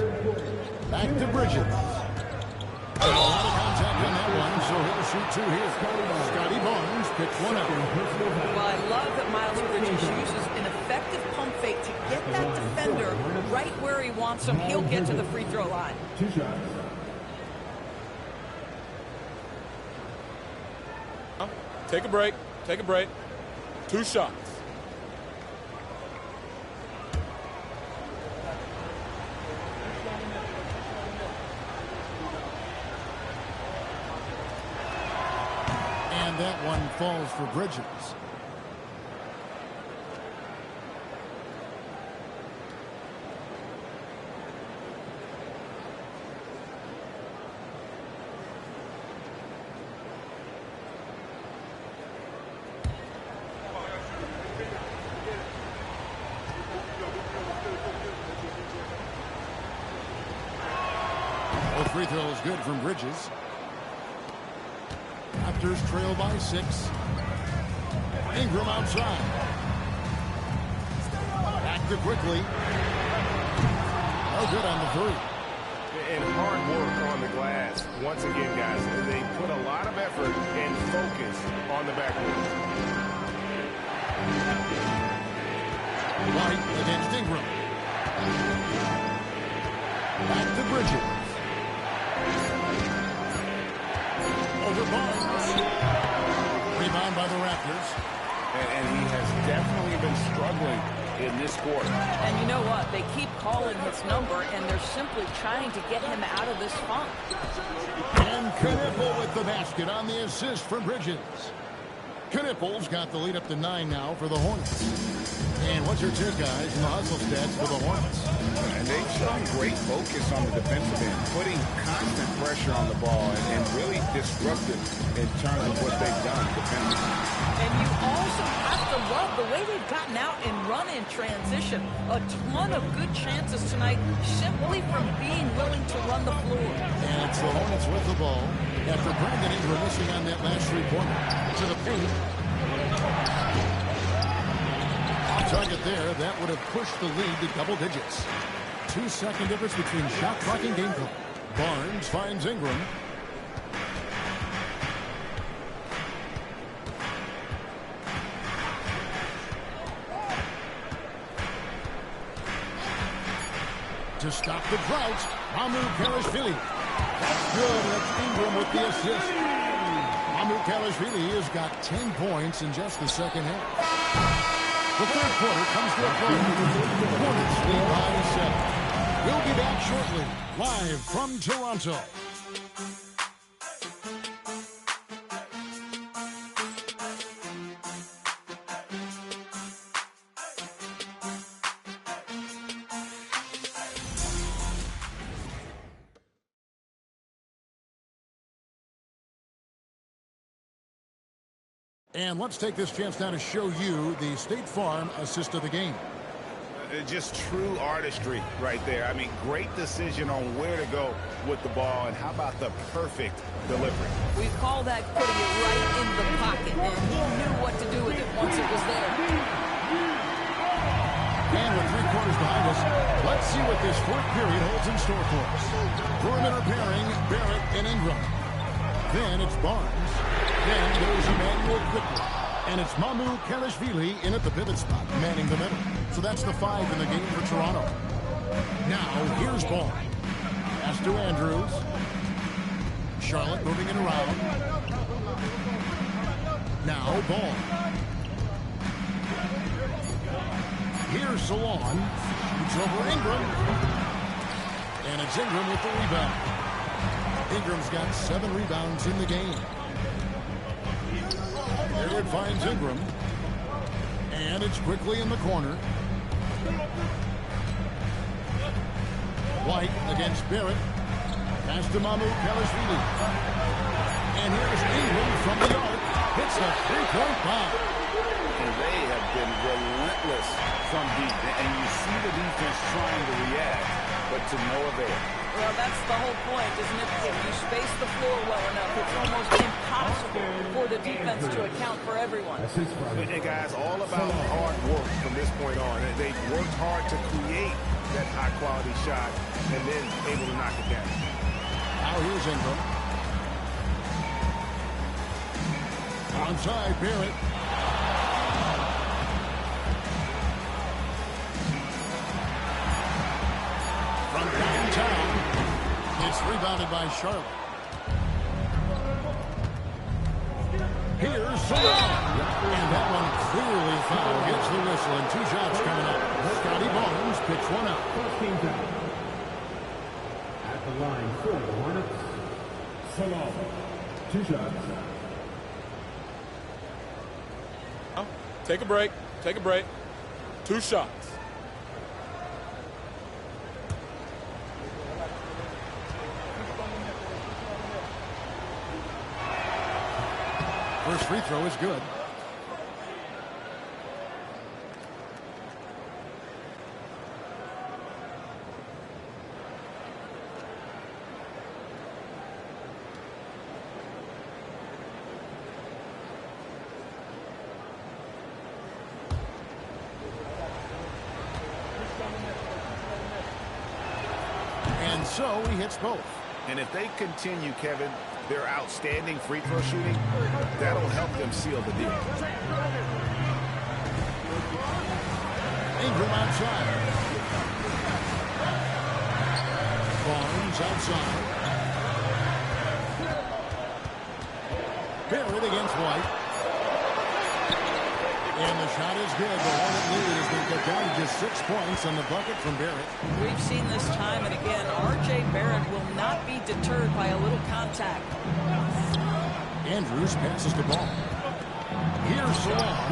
Back to Bridges. A lot of contact on that one, so he'll shoot two here. Scotty Barnes picks one up. Well, I love that Miles Bridges uses an effective pump fake to get that defender right where he wants him. He'll get to the free throw line. 2 shots. Take a break. Take a break. 2 shots. And that one falls for Bridges. Both free throws good from Bridges. Raptors trail by 6. Ingram outside. Back to quickly. No good on the 3. And hard work on the glass. Once again, guys, they put a lot of effort and focus on the backcourt. White against Ingram. Back to Bridges. Over Barnes. Rebound by the Raptors. And he has definitely been struggling in this quarter. And you know what? They keep calling his number, and they're simply trying to get him out of this funk. And Knipple with the basket on the assist from Bridges. Knipple's got the lead up to 9 now for the Hornets. And what's your take, guys, in the hustle stats for the Hornets? And they've shown great focus on the defensive end, putting constant pressure on the ball and really disruptive in terms of what they've done defensively. And you also have to love the way they've gotten out and run in transition. A ton of good chances tonight simply from being willing to run the floor. And it's the Hornets with the ball after Brandon Ingram missing on that last three-pointer. To the paint. Target there, that would have pushed the lead to double digits. 2-second difference between shot clock and game clock. Barnes finds Ingram. To stop the drought, Mamu Kelishvili. That's good. That's Ingram with the assist. Mamu Kelishvili has got 10 points in just the second half. The third quarter comes to a close. Hornets lead by 7. We'll be back shortly, live from Toronto. And let's take this chance now to show you the State Farm assist of the game. Just true artistry right there. I mean, great decision on where to go with the ball, and how about the perfect delivery? We call that putting it right in the pocket, and he knew what to do with it once it was there. And with 3 quarters behind us, let's see what this fourth period holds in store for us. Perimeter pairing, Barrett and Ingram. Then it's Barnes. Then there's Emmanuel quickly. And it's Mamu Kelishvili in at the pivot spot, manning the middle. So that's the 5 in the game for Toronto. Now, here's Ball. Pass to Andrews. Charlotte moving it around. Now, Ball. Here's Salon. Shoots over Ingram. And it's Ingram with the rebound. Ingram's got 7 rebounds in the game. Barrett finds Ingram. And it's quickly in the corner. White against Barrett. Pass to Mamu Kelishvili. And here's Ingram from the arc. Hits a 3-point bomb. And they have been relentless from deep. And you see the defense trying to react. but to no avail. Well, that's the whole point, isn't it? If you space the floor well enough, it's almost impossible for the defense to account for everyone. And guys, all about hard work from this point on. They've worked hard to create that high-quality shot and then able to knock it down. Now here's Ingram. Onside, Barrett. From downtown, it's rebounded by Charlotte. Here's Salon. And that one clearly foul. Gets the whistle and 2 shots coming up. Scotty Barnes picks one up. First team down. At the line for the Hornets, Salon. 2 shots. Take a break. Take a break. 2 shots. First free throw is good. And so he hits both. And if they continue, Kevin, their outstanding free throw shooting, that'll help them seal the deal. Ingram outside. Barnes outside. Barrett against White. And the shot is good. The Hornet lead has been cut down to just 6 points on the bucket from Barrett. We've seen this time and again. R.J. Barrett will not be deterred by a little contact. Andrews passes the ball. Here's Salon.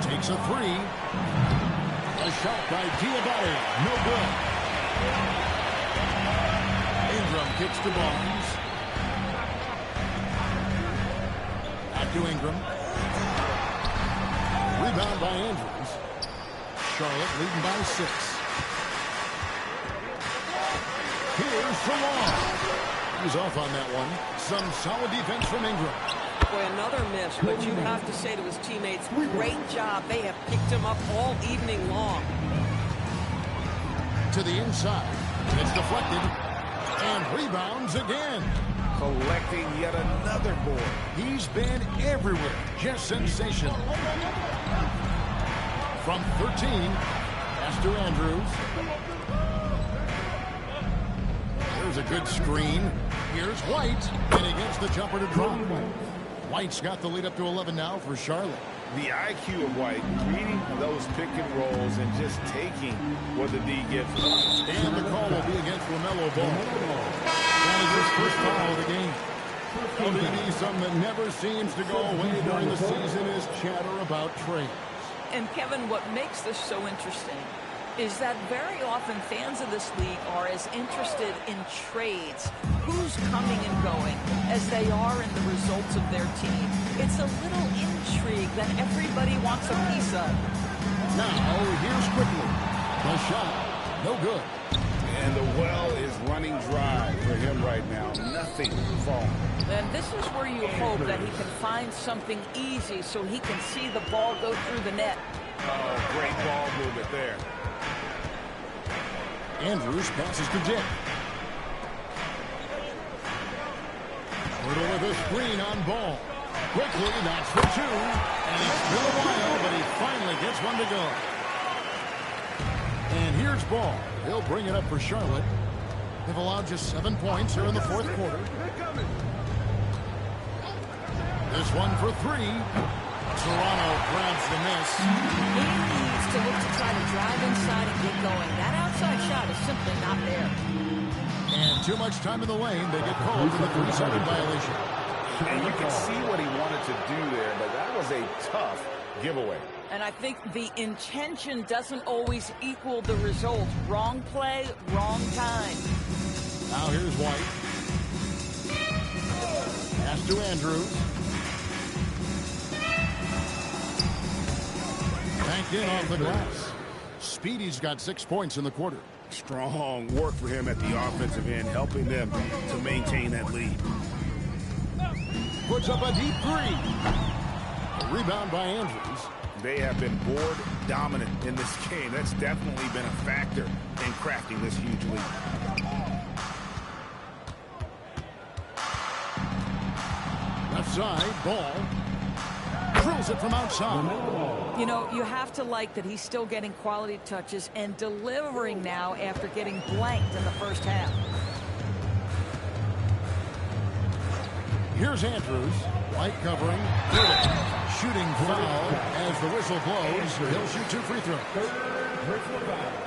Takes a 3. A shot by Diabate. No good. Ingram kicks to Barnes. Back to Ingram. Rebound by Andrews. Charlotte leading by 6. Here's Salon. He's off on that one. Some solid defense from Ingram. Boy, another miss, but you have to say to his teammates, great job. They have picked him up all evening long. To the inside. It's deflected. And rebounds again. Collecting yet another board. He's been everywhere. Just sensational. From 13, pass to Andrews. There's a good screen. Here's White. And he gets the jumper to drop. White's got the lead up to 11 now for Charlotte. The IQ of White, reading those pick and rolls and just taking what the D gives him. And the call will be against LaMelo Ball. That is his first foul of the game. LDB, something that never seems to go away during the season is chatter about trades. And Kevin, what makes this so interesting is that very often fans of this league are as interested in trades, who's coming and going, as they are in the results of their team. It's a little intrigue that everybody wants a piece of. Now, here's Quickly. The shot, no good. And the well is running dry for him right now. Nothing falling. And this is where you hope that he can find something easy so he can see the ball go through the net. Oh, great ball movement there. Andrews passes to Dick. Little with a screen on Ball. Quickly knocks for 2. And it's been a while, but he finally gets one to go. And here's Ball. He'll bring it up for Charlotte. They've allowed just 7 points here in the fourth quarter. This one for 3. Toronto grabs the miss. He needs to look to try to drive inside and get going. That outside shot is simply not there. And too much time in the lane. They get called for the 3-second violation. And you can see what he wanted to do there, but that was a tough giveaway. And I think the intention doesn't always equal the result. Wrong play, wrong time. Now here's White. Pass to Andrews. Banked in off the glass. speed. He's got 6 points in the quarter. Strong work for him at the offensive end, helping them to maintain that lead. Puts up a deep three. A rebound by Andrews. They have been board dominant in this game. That's definitely been a factor in crafting this huge lead. Left side, Ball. Drills it from outside. You know, you have to like that he's still getting quality touches and delivering now after getting blanked in the first half. Here's Andrews. White covering. Shooting foul as the whistle blows. He'll shoot 2 free throws.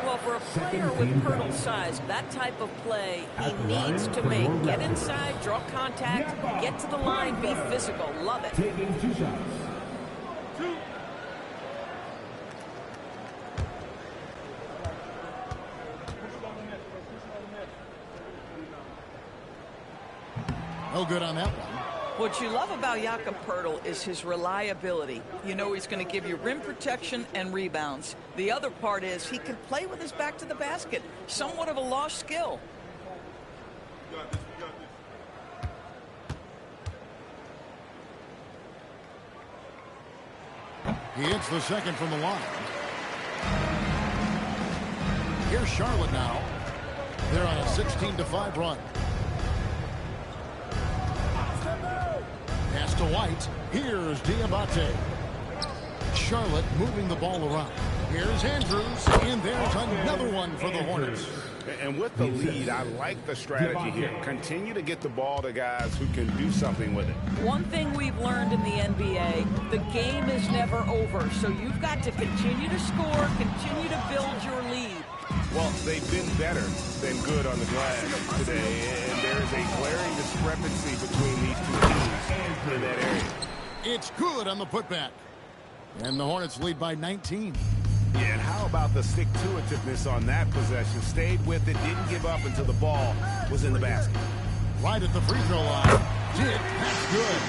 Well, for a player with Pirtle's size, that type of play he needs to make. Get inside, draw contact, get to the line, be physical. Love it. Taking 2 shots. No good on that one. What you love about Jakob Pirtle is his reliability. You know he's going to give you rim protection and rebounds. The other part is he can play with his back to the basket. Somewhat of a lost skill. He hits the second from the line. Here's Charlotte now. They're on a 16-5 run. Pass to White. Here's Diabate. Charlotte moving the ball around. Here's Andrews, and there's another one for the Hornets. And with the lead, I like the strategy here. Continue to get the ball to guys who can do something with it. One thing we've learned in the NBA, the game is never over. So you've got to continue to score, continue to build your lead. Well, they've been better than good on the glass today, and there is a glaring discrepancy between these two teams in that area. It's good on the putback. And the Hornets lead by 19. Yeah, and how about the stick-to-itiveness on that possession? Stayed with it, didn't give up until the ball was in the basket. Right at the free throw line. Dick, that's good.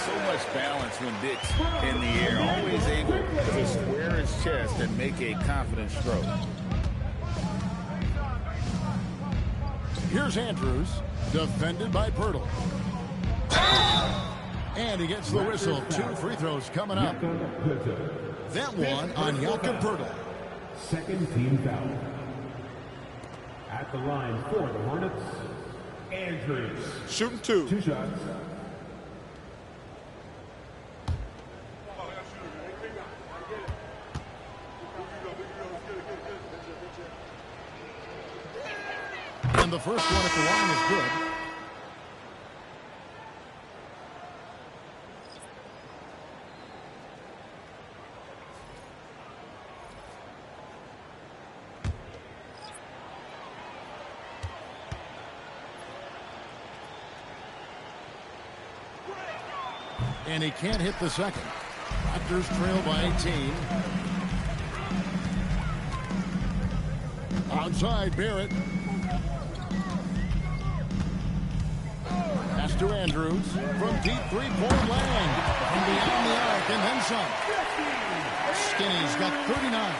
So much balance when Dick's in the air. Always able to square his chest and make a confident stroke. Here's Andrews, defended by Pirtle. And he gets the whistle. 2 free throws coming up. That one on Jakob Pirtle. Second team foul. At the line for the Hornets, Andrews. Shooting 2. 2 shots. And the first one at the line is good. And he can't hit the second. Raptors trail by 18. Outside, Barrett. Pass to Andrews. From deep three-point land. From beyond the arc and then some. Skinny's got 39.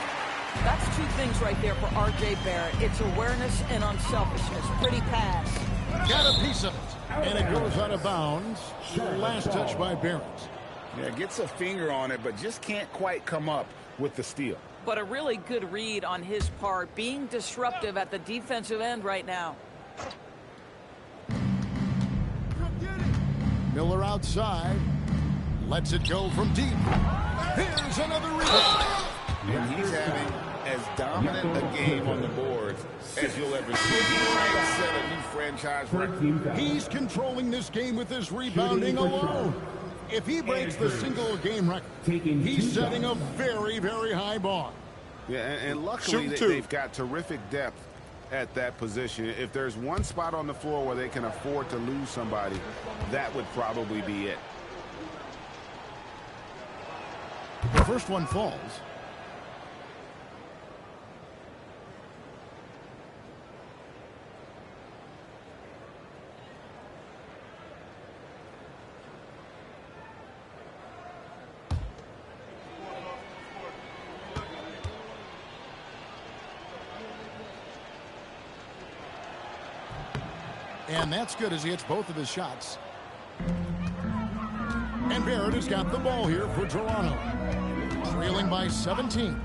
That's 2 things right there for R.J. Barrett. It's awareness and unselfishness. Pretty pass. Got a piece of it. And it goes out of bounds. Last touch by Barrett. Yeah, gets a finger on it, but just can't quite come up with the steal. But a really good read on his part, being disruptive at the defensive end right now. Miller outside. Lets it go from deep. Here's another rebound. And he's having as dominant a game on the boards as you'll ever see. He might set a new franchise record. He's controlling this game with his rebounding alone. If he breaks the single game record, he's setting a very, very high bar. Yeah, and luckily they've got terrific depth at that position. If there's one spot on the floor where they can afford to lose somebody, that would probably be it. The first one falls. And that's good as he hits both of his shots. And Barrett has got the ball here for Toronto. Trailing by 17.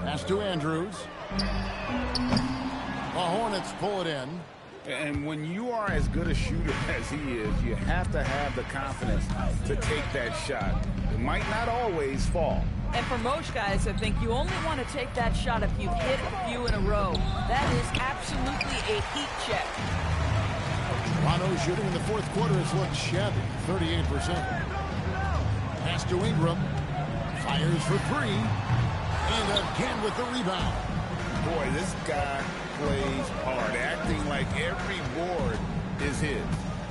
Pass to Andrews. The Hornets pull it in. And when you are as good a shooter as he is, you have to have the confidence to take that shot. It might not always fall. And for most guys, I think you only want to take that shot if you've hit a few in a row. That is absolutely a heat check. Toronto shooting in the fourth quarter has looked shabby, 38%. Pass to Ingram. Fires for three. And again with the rebound. Boy, this guy plays hard, acting like every board is his.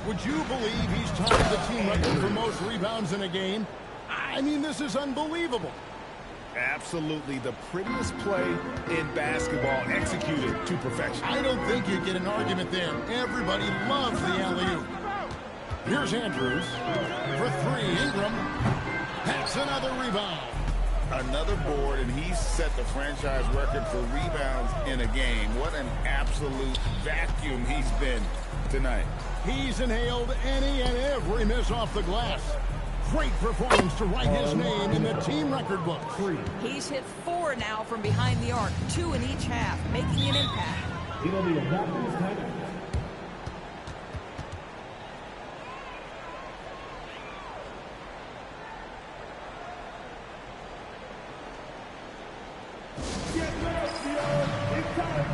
Would you believe he's tied the team record for most rebounds in a game? I mean, this is unbelievable. Absolutely the prettiest play in basketball, executed to perfection. I don't think you get an argument there. Everybody loves the alley-oop. Here's Andrews for three. Ingram. That's another rebound. Another board, and he's set the franchise record for rebounds in a game. What an absolute vacuum he's been tonight. He's inhaled any and every miss off the glass. Great performance to write his name in the team record book. He's hit 4 now from behind the arc, 2 in each half, making an impact. It's time for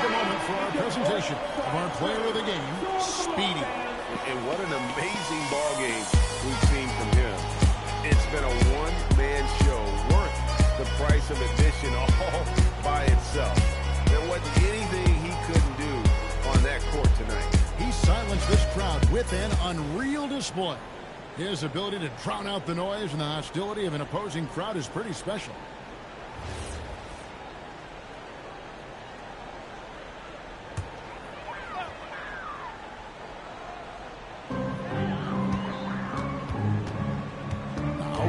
your North Star Crew! Presentation of our player of the game, Speedy. And what an amazing ball game we've seen from him. It's been a one-man show worth the price of admission all by itself. There wasn't anything he couldn't do on that court tonight. He silenced this crowd with an unreal display. His ability to drown out the noise and the hostility of an opposing crowd is pretty special.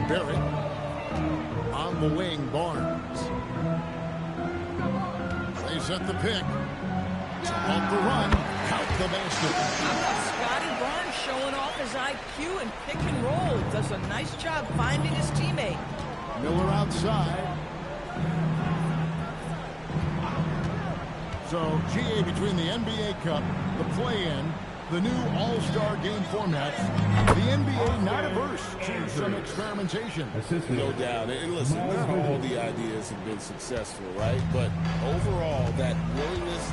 Barrett on the wing. Barnes. They set the pick. Off the run. Count the basket. How about Scotty Barnes showing off his IQ and pick and roll? Does a nice job finding his teammate. Miller outside. So, GA between the NBA Cup, the play-in, the new All-Star game formats, the NBA not averse to some experimentation. No doubt. And listen, not all the ideas have been successful, right? But overall, that willingness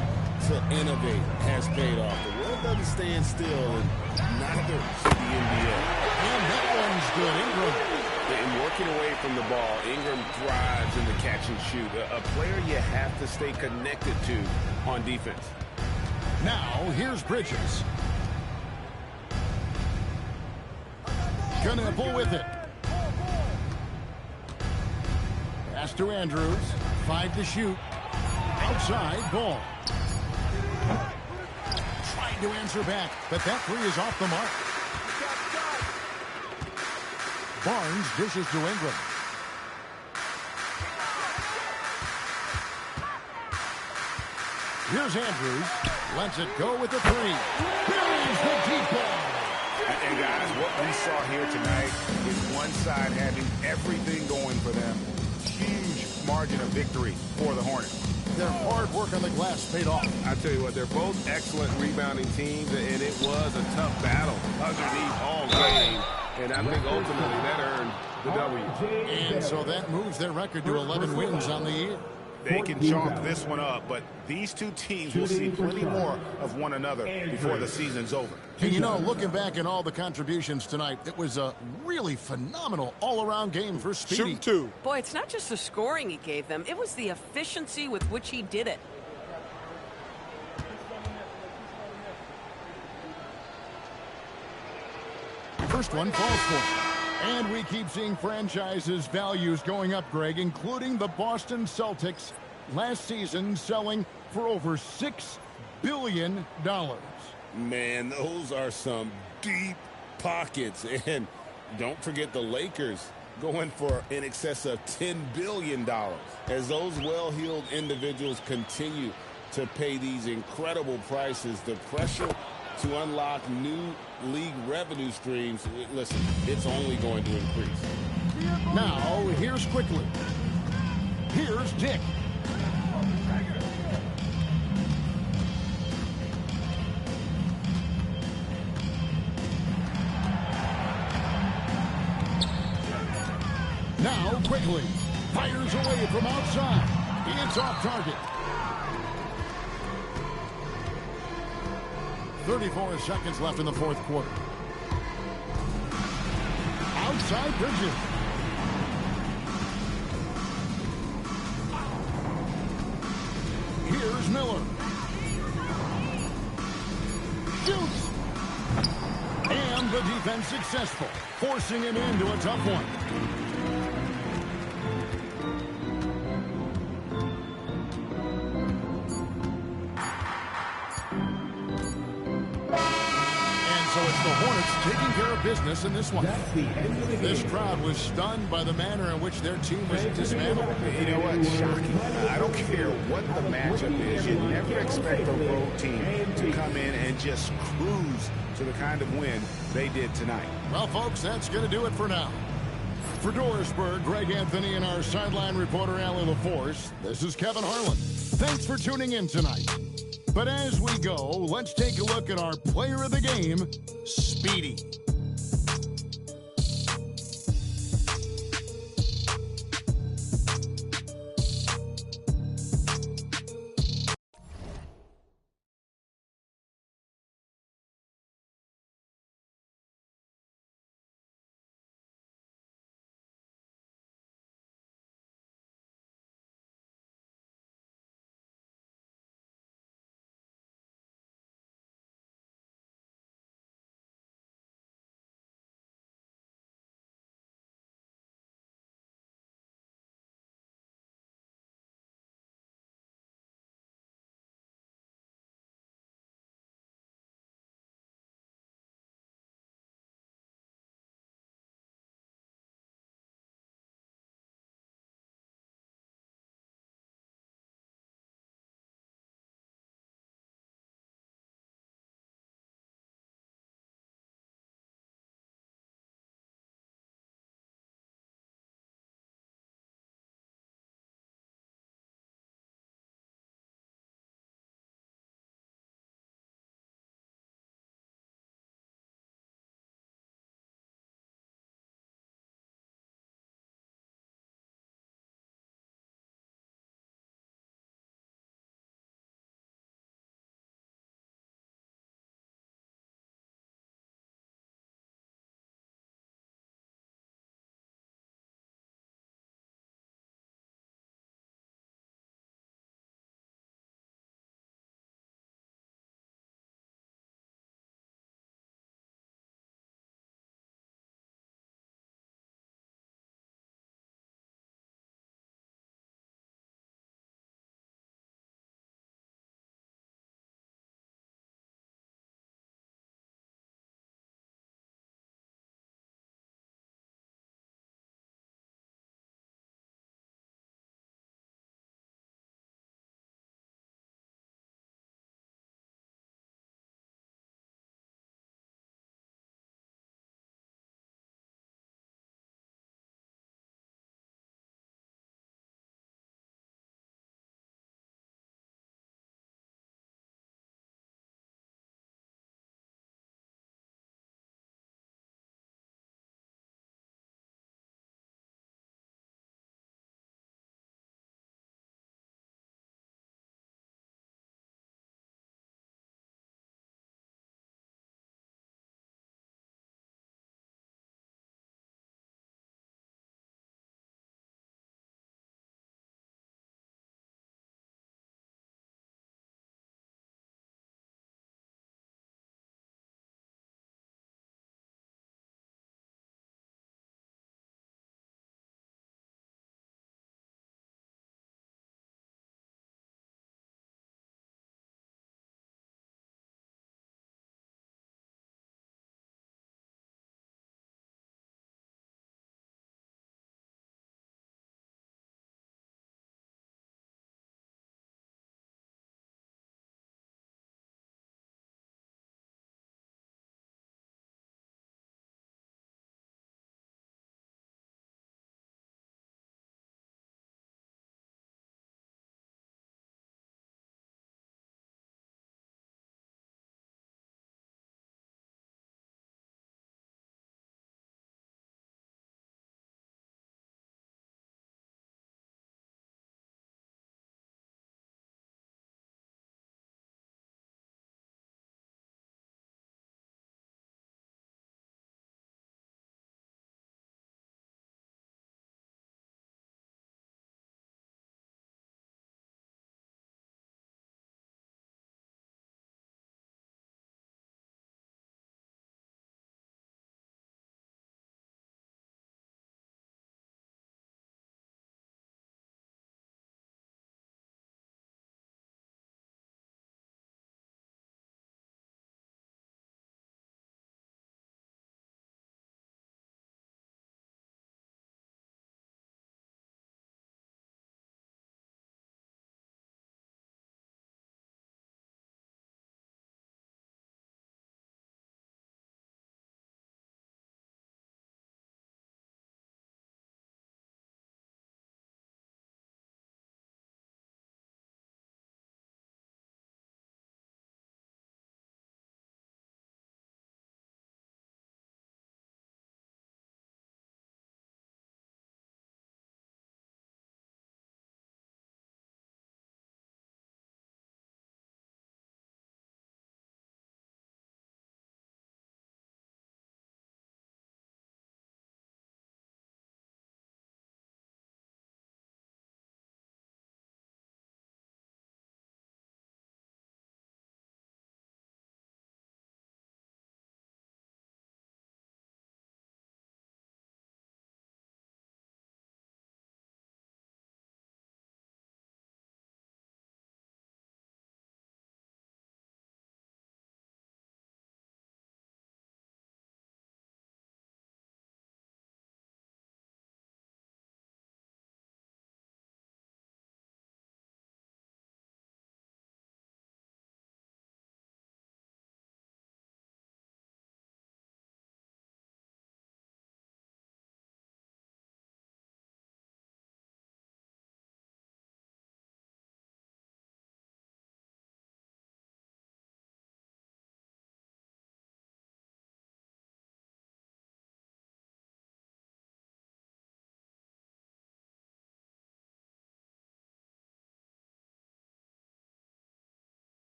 to innovate has paid off. The world doesn't stand still, and neither should the NBA. And that one's good. Ingram. And working away from the ball, Ingram thrives in the catch and shoot. A player you have to stay connected to on defense. Now, here's Bridges. Knueppel with it. Pass to Andrews. 5 to shoot. Outside, ball. Trying to answer back, but that three is off the mark. Barnes dishes to Ingram. Here's Andrews. Lets it go with the three. Buries the deep ball. And guys, what we saw here tonight is one side having everything going for them. Huge margin of victory for the Hornets. Their hard work on the glass paid off. I tell you what, they're both excellent rebounding teams, and it was a tough battle underneath all game. And I think ultimately that earned the W. And so that moves their record to 11 wins on the year. They can chalk this one up, but these two teams will see plenty more of one another before the season's over. And you know, looking back at all the contributions tonight, it was a really phenomenal all-around game for Speedy. Shooting 2. Boy, it's not just the scoring he gave them. It was the efficiency with which he did it. First one falls for him. And we keep seeing franchises' values going up, Greg, including the Boston Celtics last season selling for over $6 billion. Man, those are some deep pockets. And don't forget the Lakers going for in excess of $10 billion. As those well-heeled individuals continue to pay these incredible prices, the pressure to unlock new league revenue streams, listen, it's only going to increase. Now, here's Quickly. Here's Dick. Now, Quickly fires away from outside. It's off target. 34 seconds left in the fourth quarter. Outside Bridges. Here's Miller. Shoots. And the defense successful, forcing him into a tough one. So it's the Hornets taking care of business in this one. This crowd was stunned by the manner in which their team was dismantled. You know what? Shocking. I don't care what the matchup is. You never expect a road team to come in and just cruise to the kind of win they did tonight. Well, folks, that's going to do it for now. For Dorisburg, Greg Anthony, and our sideline reporter, Allie LaForce, this is Kevin Harlan. Thanks for tuning in tonight. But as we go, let's take a look at our player of the game, Speedy.